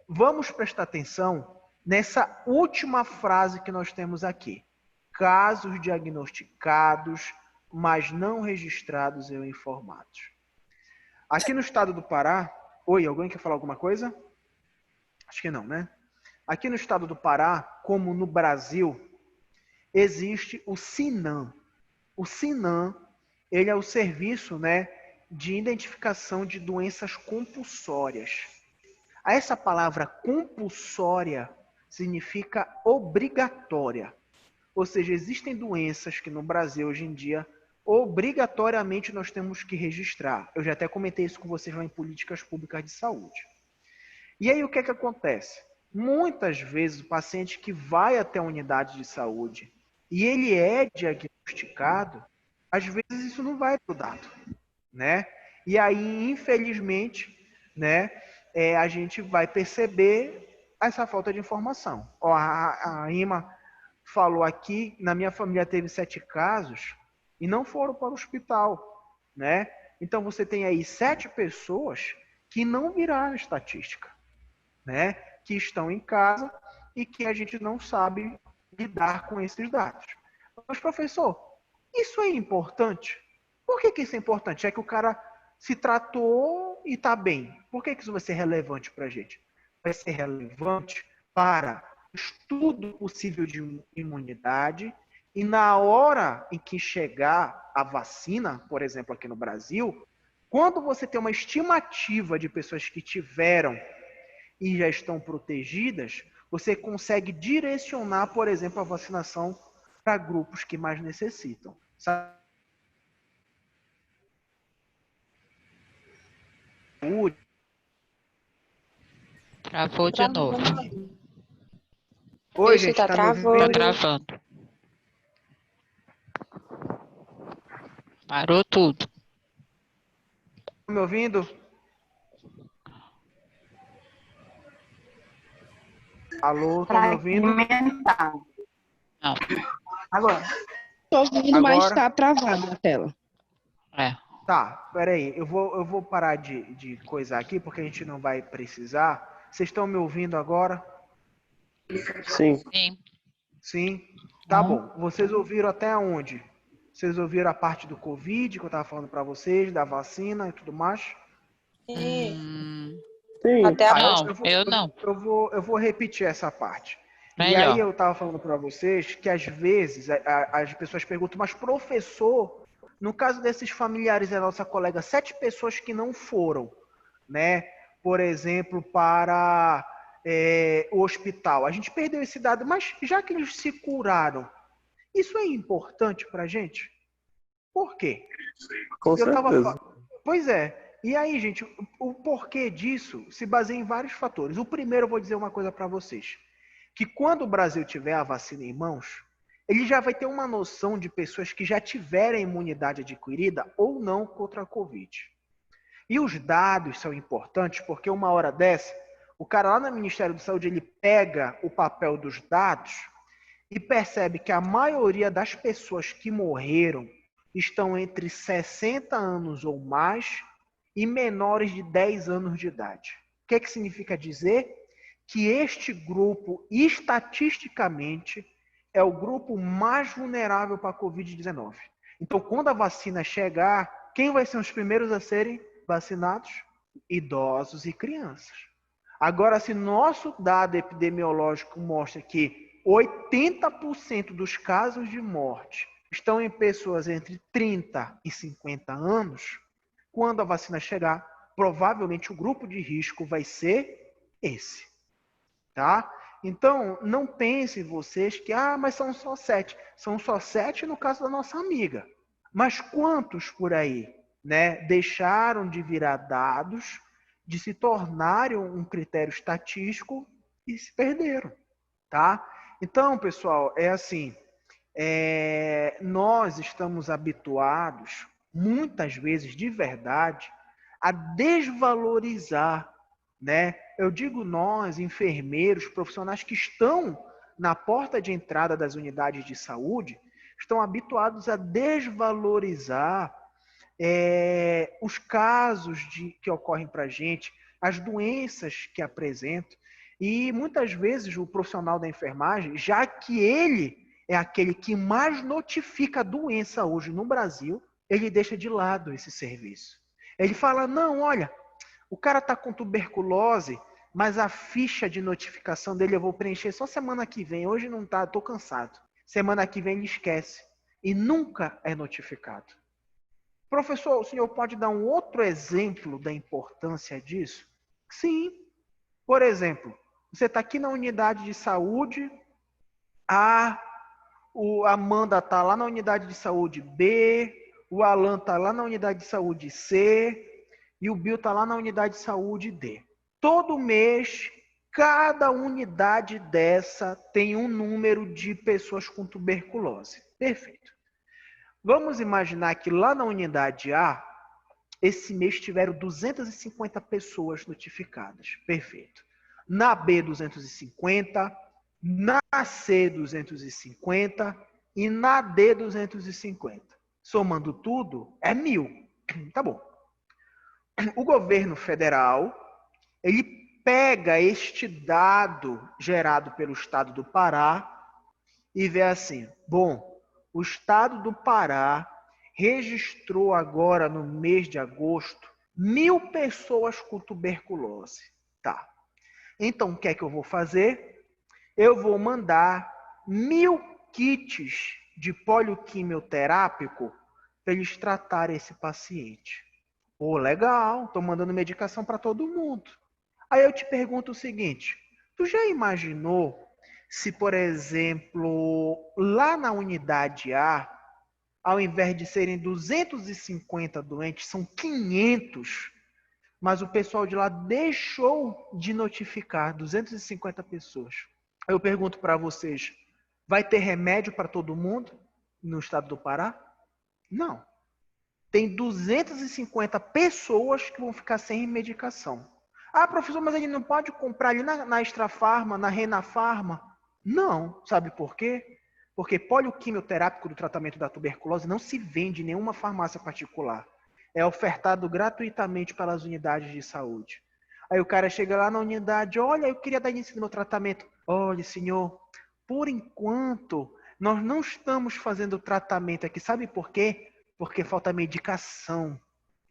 Vamos prestar atenção nessa última frase que nós temos aqui. Casos diagnosticados, mas não registrados ou informados. Aqui no estado do Pará... Oi, alguém quer falar alguma coisa? Acho que não, né? Aqui no estado do Pará, como no Brasil, existe o SINAM. O SINAM, ele é o serviço, né, de identificação de doenças compulsórias. Essa palavra compulsória significa obrigatória. Ou seja, existem doenças que no Brasil hoje em dia obrigatoriamente nós temos que registrar. Eu já até comentei isso com vocês lá em políticas públicas de saúde. E aí o que é que acontece? Muitas vezes o paciente que vai até a unidade de saúde e ele é diagnosticado, às vezes isso não vai para o dado, né? E aí, infelizmente, né, a gente vai perceber essa falta de informação. Ó, a Ima falou aqui, na minha família teve 7 casos e não foram para o hospital, né? Então você tem aí 7 pessoas que não viraram estatística, né? Que estão em casa e que a gente não sabe lidar com esses dados. Mas, professor, isso é importante? Por que isso é importante? É que o cara se tratou e está bem. Por que isso vai ser relevante para a gente? Vai ser relevante para estudo possível de imunidade e na hora em que chegar a vacina, por exemplo, aqui no Brasil, quando você tem uma estimativa de pessoas que tiveram e já estão protegidas, você consegue direcionar, por exemplo, a vacinação para grupos que mais necessitam. Saúde. Travou de novo. Oi, gente, tá travando. Tá travando. Parou tudo. Tá me ouvindo? Alô, tá me ouvindo? Não. Agora. Tô ouvindo, mas tá travado a tela. É. Tá, peraí. Eu vou parar de coisar aqui, porque a gente não vai precisar. Vocês estão me ouvindo agora? Sim. Sim. Sim? Tá bom. Vocês ouviram até onde? Vocês ouviram a parte do Covid, que eu estava falando para vocês, da vacina e tudo mais? Sim. Até a Não, eu não. Eu vou repetir essa parte. Melhor. E aí eu estava falando para vocês que às vezes as pessoas perguntam, mas professor, no caso desses familiares da nossa colega, 7 pessoas que não foram, né? Por exemplo, para o hospital. A gente perdeu esse dado, mas já que eles se curaram, isso é importante para a gente? Por quê? Com certeza. Pois é. E aí, gente, o porquê disso se baseia em vários fatores. O primeiro, eu vou dizer uma coisa para vocês. Que quando o Brasil tiver a vacina em mãos, ele já vai ter uma noção de pessoas que já tiveram imunidade adquirida ou não contra a Covid. E os dados são importantes porque uma hora dessa, o cara lá no Ministério da Saúde, ele pega o papel dos dados e percebe que a maioria das pessoas que morreram estão entre 60 anos ou mais e menores de 10 anos de idade. O que significa dizer? Que este grupo, estatisticamente, é o grupo mais vulnerável para a Covid-19. Então, quando a vacina chegar, quem vai ser os primeiros a serem vacinados? Idosos e crianças. Agora, se nosso dado epidemiológico mostra que 80% dos casos de morte estão em pessoas entre 30 e 50 anos, quando a vacina chegar, provavelmente o grupo de risco vai ser esse. Tá? Então, não pensem vocês que, mas são só 7. São só 7 no caso da nossa amiga. Mas quantos por aí, né, deixaram de virar dados, de se tornarem um critério estatístico e se perderam, tá? Então, pessoal, é assim, nós estamos habituados, muitas vezes de verdade, a desvalorizar, né? Eu digo nós, enfermeiros, profissionais que estão na porta de entrada das unidades de saúde, estão habituados a desvalorizar os casos que ocorrem para a gente, as doenças que apresentam. E muitas vezes o profissional da enfermagem, já que ele é aquele que mais notifica a doença hoje no Brasil, ele deixa de lado esse serviço. Ele fala, não, olha, o cara está com tuberculose, mas a ficha de notificação dele eu vou preencher só semana que vem. Hoje não está, estou cansado. Semana que vem ele esquece. E nunca é notificado. Professor, o senhor pode dar um outro exemplo da importância disso? Sim. Por exemplo, você está aqui na unidade de saúde, a Amanda está lá na unidade de saúde B, o Alan está lá na unidade de saúde C, e o Bill está lá na unidade de saúde D. Todo mês, cada unidade dessa tem um número de pessoas com tuberculose. Perfeito. Vamos imaginar que lá na unidade A, esse mês tiveram 250 pessoas notificadas. Perfeito. Na B, 250, na C, 250 e na D, 250. Somando tudo, é 1.000. Tá bom. O governo federal, ele pega este dado gerado pelo estado do Pará e vê assim, bom, o estado do Pará registrou agora no mês de agosto 1.000 pessoas com tuberculose. Tá. Então, o que é que eu vou fazer? Eu vou mandar 1.000 kits de polioquimioterápico para eles tratarem esse paciente. Pô, legal, estou mandando medicação para todo mundo. Aí eu te pergunto o seguinte, tu já imaginou se, por exemplo, lá na unidade A, ao invés de serem 250 doentes, são 500, mas o pessoal de lá deixou de notificar 250 pessoas. Eu pergunto para vocês, vai ter remédio para todo mundo no estado do Pará? Não. Tem 250 pessoas que vão ficar sem medicação. Ah, professor, mas ele não pode comprar ali na Extra Farma, na Rena Farma? Não. Sabe por quê? Porque polioquimioterápico do tratamento da tuberculose não se vende em nenhuma farmácia particular. É ofertado gratuitamente pelas unidades de saúde. Aí o cara chega lá na unidade, olha, eu queria dar início no meu tratamento. Olha, senhor, por enquanto, nós não estamos fazendo o tratamento aqui. Sabe por quê? Porque falta medicação,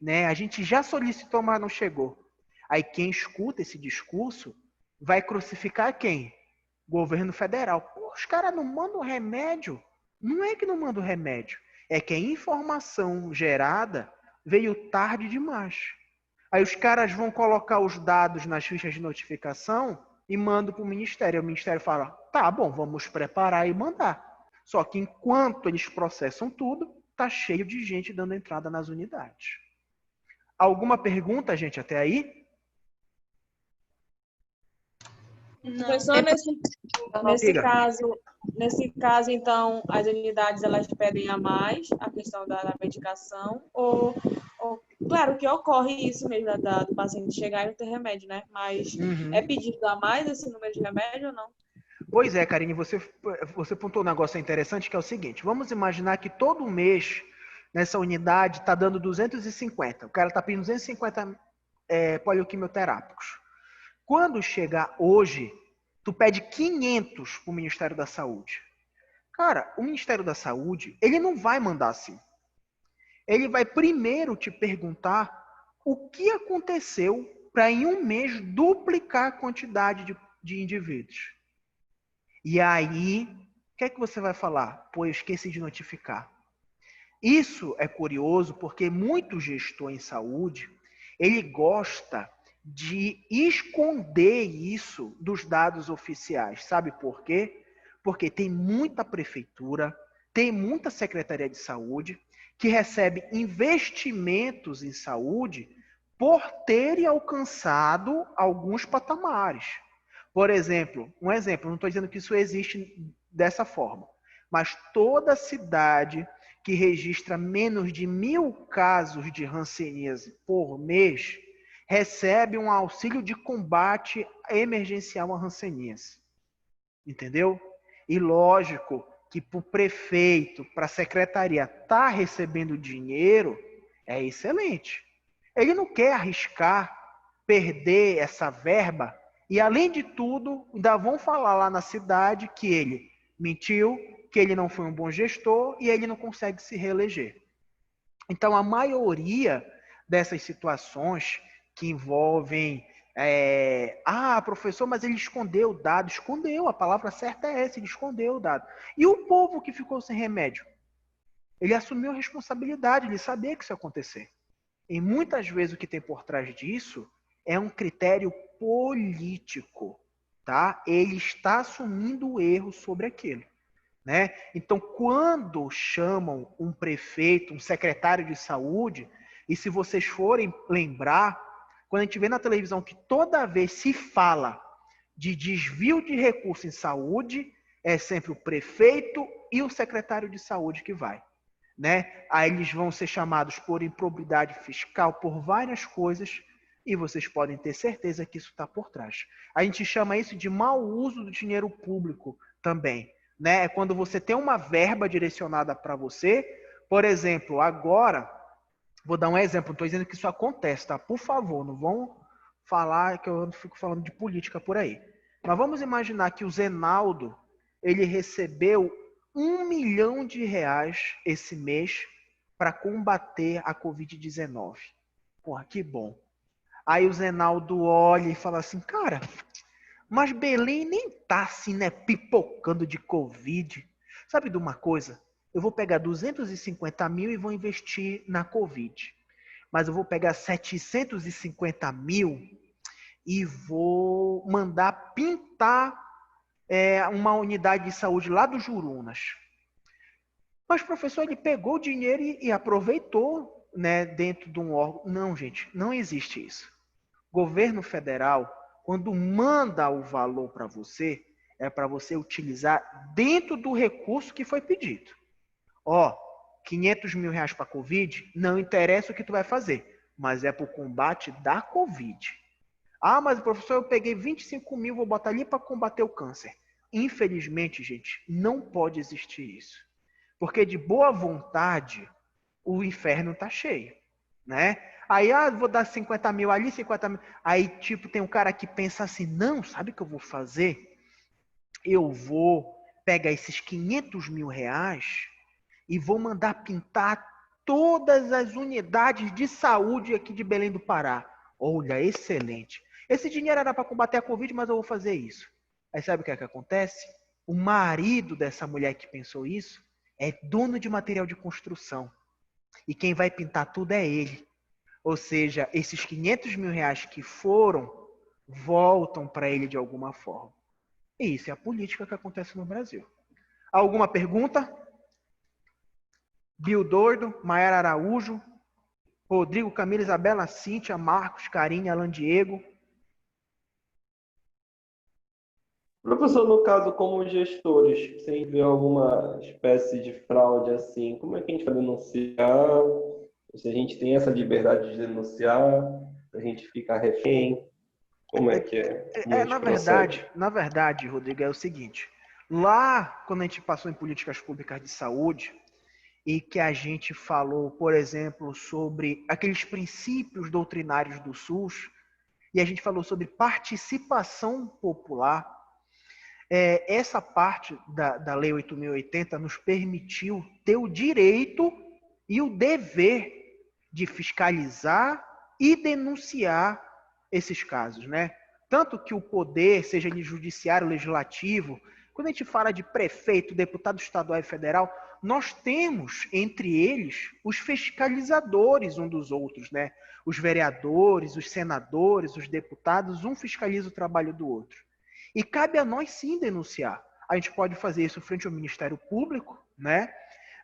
né? A gente já solicitou, mas não chegou. Aí quem escuta esse discurso vai crucificar quem? Governo federal. Pô, os caras não mandam remédio. Não é que não mandam remédio. É que a informação gerada veio tarde demais. Aí os caras vão colocar os dados nas fichas de notificação e mandam para o Ministério. O Ministério fala, tá bom, vamos preparar e mandar. Só que enquanto eles processam tudo, tá cheio de gente dando entrada nas unidades. Alguma pergunta, gente, até aí? Professor, Diga. nesse caso, então, as unidades elas pedem a mais a questão da medicação, claro que ocorre isso mesmo, do paciente chegar e não ter remédio, né? Mas é pedido a mais esse número de remédio ou não? Pois é, Karine, você pontuou um negócio interessante que é o seguinte: vamos imaginar que todo mês nessa unidade está dando 250. O cara está pedindo 250 polioquimioterápicos. Quando chegar hoje, tu pede 500 para o Ministério da Saúde. Cara, o Ministério da Saúde, ele não vai mandar assim. Ele vai primeiro te perguntar o que aconteceu para em um mês duplicar a quantidade de indivíduos. E aí, o que é que você vai falar? Pô, eu esqueci de notificar. Isso é curioso porque muito gestor em saúde, ele gosta de esconder isso dos dados oficiais. Sabe por quê? Porque tem muita prefeitura, tem muita secretaria de saúde que recebe investimentos em saúde por terem alcançado alguns patamares. Por exemplo, não estou dizendo que isso existe dessa forma, mas toda cidade que registra menos de 1.000 casos de hanseníase por mês recebe um auxílio de combate emergencial à hanseníase. Entendeu? E lógico que para o prefeito, para a secretaria estar recebendo dinheiro, é excelente. Ele não quer arriscar perder essa verba e, além de tudo, ainda vão falar lá na cidade que ele mentiu, que ele não foi um bom gestor e ele não consegue se reeleger. Então, a maioria dessas situações que envolvem professor, mas ele escondeu o dado. Escondeu, a palavra certa é essa, ele escondeu o dado. E o povo que ficou sem remédio? Ele assumiu a responsabilidade, ele sabia que isso ia acontecer. E muitas vezes o que tem por trás disso é um critério político, tá? Ele está assumindo o erro sobre aquilo, né? Então, quando chamam um prefeito, um secretário de saúde, e se vocês forem lembrar, quando a gente vê na televisão que toda vez se fala de desvio de recursos em saúde, é sempre o prefeito e o secretário de saúde que vai, né? Aí eles vão ser chamados por improbidade fiscal, por várias coisas, e vocês podem ter certeza que isso está por trás. A gente chama isso de mau uso do dinheiro público também, né? É quando você tem uma verba direcionada para você, por exemplo, agora, vou dar um exemplo, não estou dizendo que isso acontece, tá? Por favor, não vão falar que eu fico falando de política por aí. Mas vamos imaginar que o Zenaldo, ele recebeu R$1 milhão esse mês para combater a Covid-19. Porra, que bom. Aí o Zenaldo olha e fala assim, cara, mas Belém nem tá assim, né, pipocando de Covid. Sabe de uma coisa? Eu vou pegar 250 mil e vou investir na Covid. Mas eu vou pegar 750 mil e vou mandar pintar uma unidade de saúde lá do Jurunas. Mas o professor, ele pegou o dinheiro e aproveitou, né, dentro de um órgão. Não, gente, não existe isso. Governo federal, quando manda o valor para você, é para você utilizar dentro do recurso que foi pedido. Ó, 500 mil reais para a Covid, não interessa o que tu vai fazer, mas é para o combate da Covid. Ah, mas professor, eu peguei 25 mil, vou botar ali para combater o câncer. Infelizmente, gente, não pode existir isso. Porque de boa vontade, o inferno está cheio, né? Aí, vou dar 50 mil ali, 50 mil. Aí, tipo, tem um cara que pensa assim, não, sabe o que eu vou fazer? Eu vou pegar esses 500 mil reais e vou mandar pintar todas as unidades de saúde aqui de Belém do Pará. Olha, excelente. Esse dinheiro era para combater a Covid, mas eu vou fazer isso. Aí sabe o que é que acontece? O marido dessa mulher que pensou isso é dono de material de construção. E quem vai pintar tudo é ele. Ou seja, esses 500 mil reais que foram, voltam para ele de alguma forma. E isso é a política que acontece no Brasil. Alguma pergunta? Bill Doido, Maiara Araújo, Rodrigo, Camila, Isabela, Cíntia, Marcos, Karine, Alan Diego. Professor, no caso, como gestores, vocês vê alguma espécie de fraude assim, como é que a gente vai denunciar? Se a gente tem essa liberdade de denunciar, a gente fica refém, como é que é? Como a gente procede? Na verdade, Rodrigo, é o seguinte. Lá, quando a gente passou em políticas públicas de saúde, e que a gente falou, por exemplo, sobre aqueles princípios doutrinários do SUS, e a gente falou sobre participação popular, essa parte da Lei 8.080 nos permitiu ter o direito e o dever de fiscalizar e denunciar esses casos, né? Tanto que o poder, seja ele judiciário, legislativo, quando a gente fala de prefeito, deputado estadual e federal, nós temos entre eles os fiscalizadores um dos outros, né? Os vereadores, os senadores, os deputados, um fiscaliza o trabalho do outro. E cabe a nós sim denunciar. A gente pode fazer isso frente ao Ministério Público, né?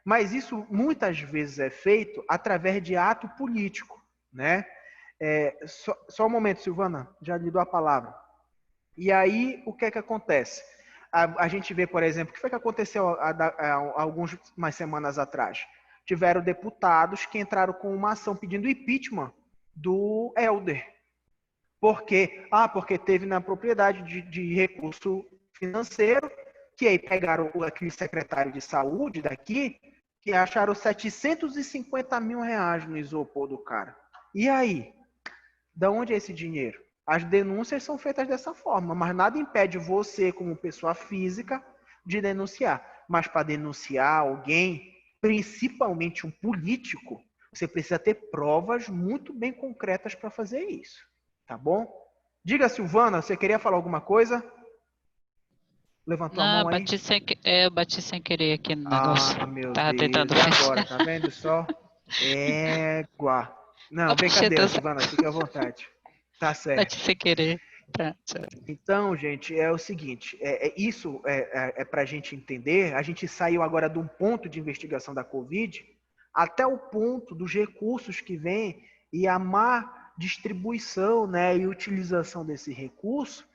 Mas isso muitas vezes é feito através de ato político, né? Só um momento, Silvana, já lhe dou a palavra. E aí, o que é que acontece? A gente vê, por exemplo, o que foi que aconteceu há algumas semanas atrás? Tiveram deputados que entraram com uma ação pedindo impeachment do Helder. Por quê? Porque teve na propriedade de recurso financeiro, que aí pegaram aquele secretário de saúde daqui, que acharam 750 mil reais no isopor do cara. E aí? Da onde é esse dinheiro? As denúncias são feitas dessa forma, mas nada impede você, como pessoa física, de denunciar. Mas para denunciar alguém, principalmente um político, você precisa ter provas muito bem concretas para fazer isso. Tá bom? Diga, Silvana, você queria falar alguma coisa? Levantou a mão aí? Eu bati sem querer aqui no negócio. Meu Tava Deus. tentando E fechar. agora, tá vendo só? Égua. Não, Bati, brincadeira, Silvana, fique à vontade. Tá certo. Bati sem querer. Tá. Então, gente, é o seguinte, isso para a gente entender, a gente saiu agora de um ponto de investigação da Covid até o ponto dos recursos que vêm e a má distribuição, né, e utilização desse recurso,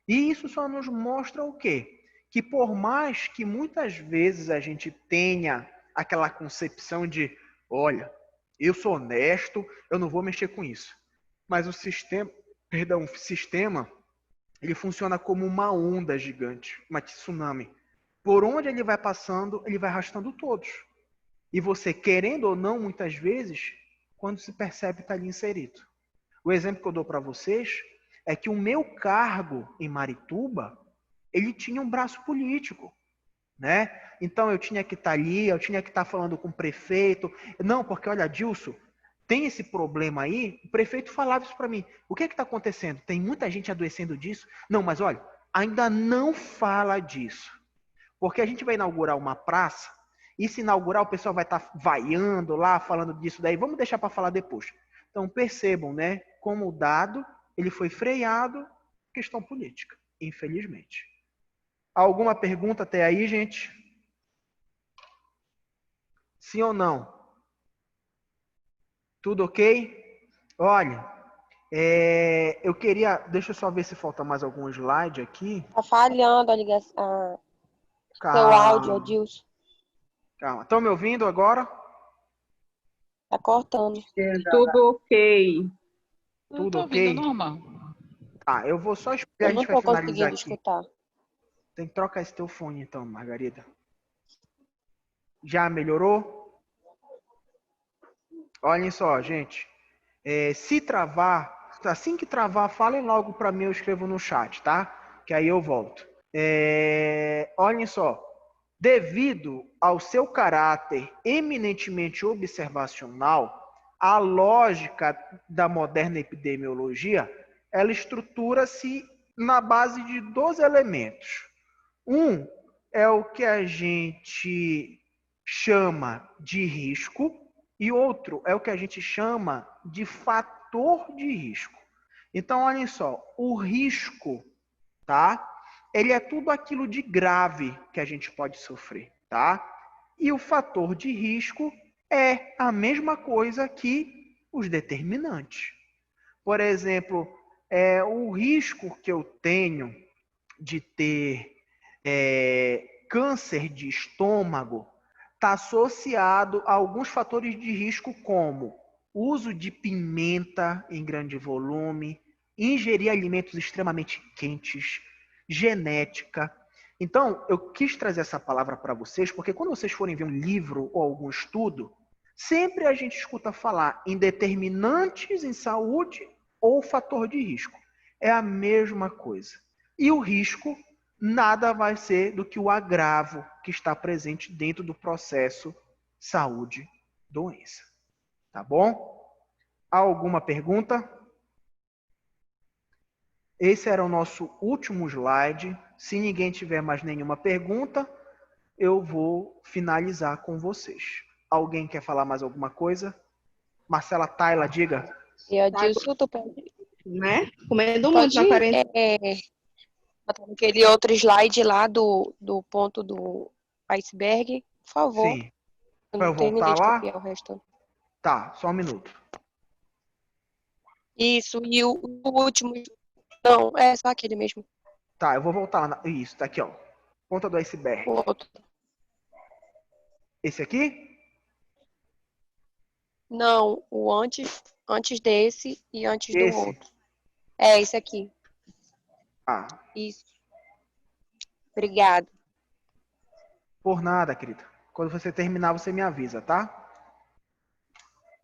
e isso só nos mostra o quê? Que por mais que muitas vezes a gente tenha aquela concepção de, olha, eu sou honesto, eu não vou mexer com isso, mas o sistema, ele funciona como uma onda gigante, uma tsunami. Por onde ele vai passando, ele vai arrastando todos. E você, querendo ou não, muitas vezes, quando se percebe, está ali inserido. O exemplo que eu dou para vocês é que o meu cargo em Marituba, ele tinha um braço político, né? Então eu tinha que estar ali, eu tinha que estar falando com o prefeito. Não, porque olha, Dilson, tem esse problema aí, o prefeito falava isso para mim. O que é que está acontecendo? Tem muita gente adoecendo disso? Não, mas olha, ainda não fala disso. Porque a gente vai inaugurar uma praça, e se inaugurar o pessoal vai estar vaiando lá, falando disso daí. Vamos deixar para falar depois. Então percebam, né, como o dado ele foi freado, questão política, infelizmente. Alguma pergunta até aí, gente? Sim ou não? Tudo ok? Olha, eu queria... Deixa eu só ver se falta mais algum slide aqui. Tá falhando a ligação. Calma. Seu áudio, Adilson. Calma. Estão me ouvindo agora? Tá cortando. Tudo ok. Tudo ok? Ouvindo normal. Tá, eu vou só esperar, Eu a não gente vai tô finalizar conseguindo aqui. escutar. Tem que trocar esse teu fone então, Margarida. Já melhorou? Olhem só, gente. Se travar, assim que travar, falem logo para mim, eu escrevo no chat, tá? Que aí eu volto. Olhem só. Devido ao seu caráter eminentemente observacional, a lógica da moderna epidemiologia, ela estrutura-se na base de 2 elementos. Um é o que a gente chama de risco e outro é o que a gente chama de fator de risco. Então, olhem só, o risco, tá? Ele é tudo aquilo de grave que a gente pode sofrer, tá? E o fator de risco é a mesma coisa que os determinantes. Por exemplo, o risco que eu tenho de ter câncer de estômago está associado a alguns fatores de risco, como uso de pimenta em grande volume, ingerir alimentos extremamente quentes, genética. Então, eu quis trazer essa palavra para vocês, porque quando vocês forem ver um livro ou algum estudo, sempre a gente escuta falar em determinantes em saúde ou fator de risco. É a mesma coisa. E o risco nada vai ser do que o agravo que está presente dentro do processo saúde-doença. Tá bom? Alguma pergunta? Esse era o nosso último slide. Se ninguém tiver mais nenhuma pergunta, eu vou finalizar com vocês. Alguém quer falar mais alguma coisa? Marcela Tayla, diga. E a Dilson, tu pode, Né? Comendo muito pode na aparência. botar aquele outro slide lá do ponto do iceberg, por favor. Sim. Eu Para eu não terminei voltar de lá? copiar o resto. Tá, só um minuto. Isso, e o último. Não, é só aquele mesmo. Tá, eu vou voltar lá. Isso, tá aqui, ó. Ponta do iceberg. O outro. Esse aqui? Não, o antes desse e antes do Esse? outro. É, esse aqui. Ah, Isso. Obrigada. por nada, querida. Quando você terminar, você me avisa, tá?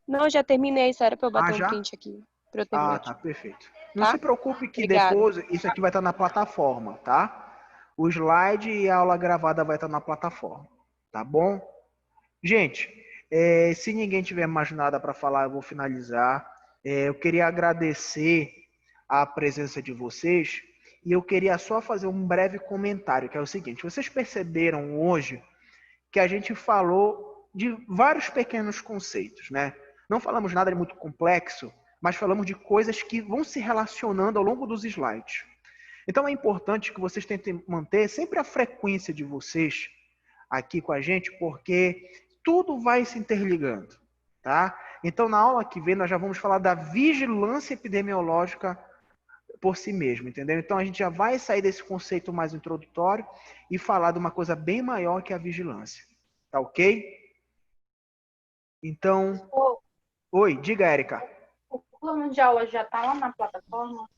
Não, já terminei, só era pra eu bater um já? print aqui. Pra eu terminar Ah, tá, aqui. perfeito. Não Tá? se preocupe que Obrigada. depois isso aqui vai estar na plataforma, tá? O slide e a aula gravada vai estar na plataforma, tá bom? Gente, se ninguém tiver mais nada para falar, eu vou finalizar. Eu queria agradecer a presença de vocês e eu queria só fazer um breve comentário, que é o seguinte: vocês perceberam hoje que a gente falou de vários pequenos conceitos, né? Não falamos nada de muito complexo, mas falamos de coisas que vão se relacionando ao longo dos slides. Então é importante que vocês tentem manter sempre a frequência de vocês aqui com a gente, porque tudo vai se interligando, tá? Então na aula que vem nós já vamos falar da vigilância epidemiológica por si mesmo, entendeu? Então a gente já vai sair desse conceito mais introdutório e falar de uma coisa bem maior que a vigilância. Tá ok? Então, oi, diga, Érica. O plano de aula já está lá na plataforma?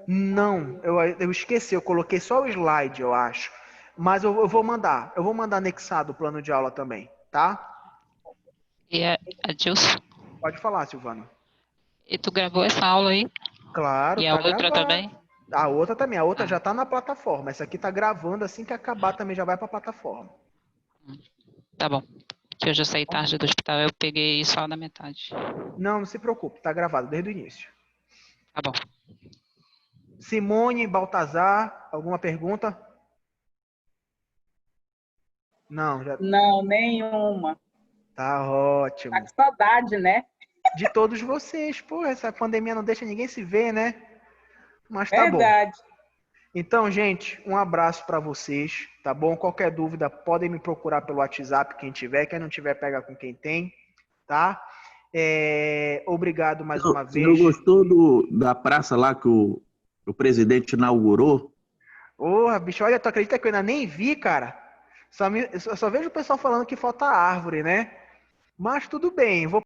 Não, eu esqueci, eu coloquei só o slide, eu acho. Mas eu vou mandar anexado o plano de aula também, tá? E a Dilson, Pode falar, Silvana. e tu gravou essa aula aí? Claro, E a tá outra gravado. também? A outra também, a outra Ah. já tá na plataforma. Essa aqui tá gravando, assim que acabar também já vai pra plataforma. Tá bom. Que eu já saí tarde do hospital, eu peguei só na metade. Não se preocupe, tá gravado desde o início. Tá bom. Simone, Baltazar, alguma pergunta? Não, já Não, nenhuma. tá ótimo. Tá com saudade, né? De todos vocês. Pô, essa pandemia não deixa ninguém se ver, né? Mas tá bom. Verdade. Então, gente, um abraço para vocês, tá bom? Qualquer dúvida, podem me procurar pelo WhatsApp, quem tiver. Quem não tiver, pega com quem tem, tá? Obrigado mais uma Você vez. não gostou da praça lá que o presidente inaugurou? Porra, bicho, olha, tu acredita que eu ainda nem vi, cara? Só vejo o pessoal falando que falta árvore, né? Mas tudo bem, vou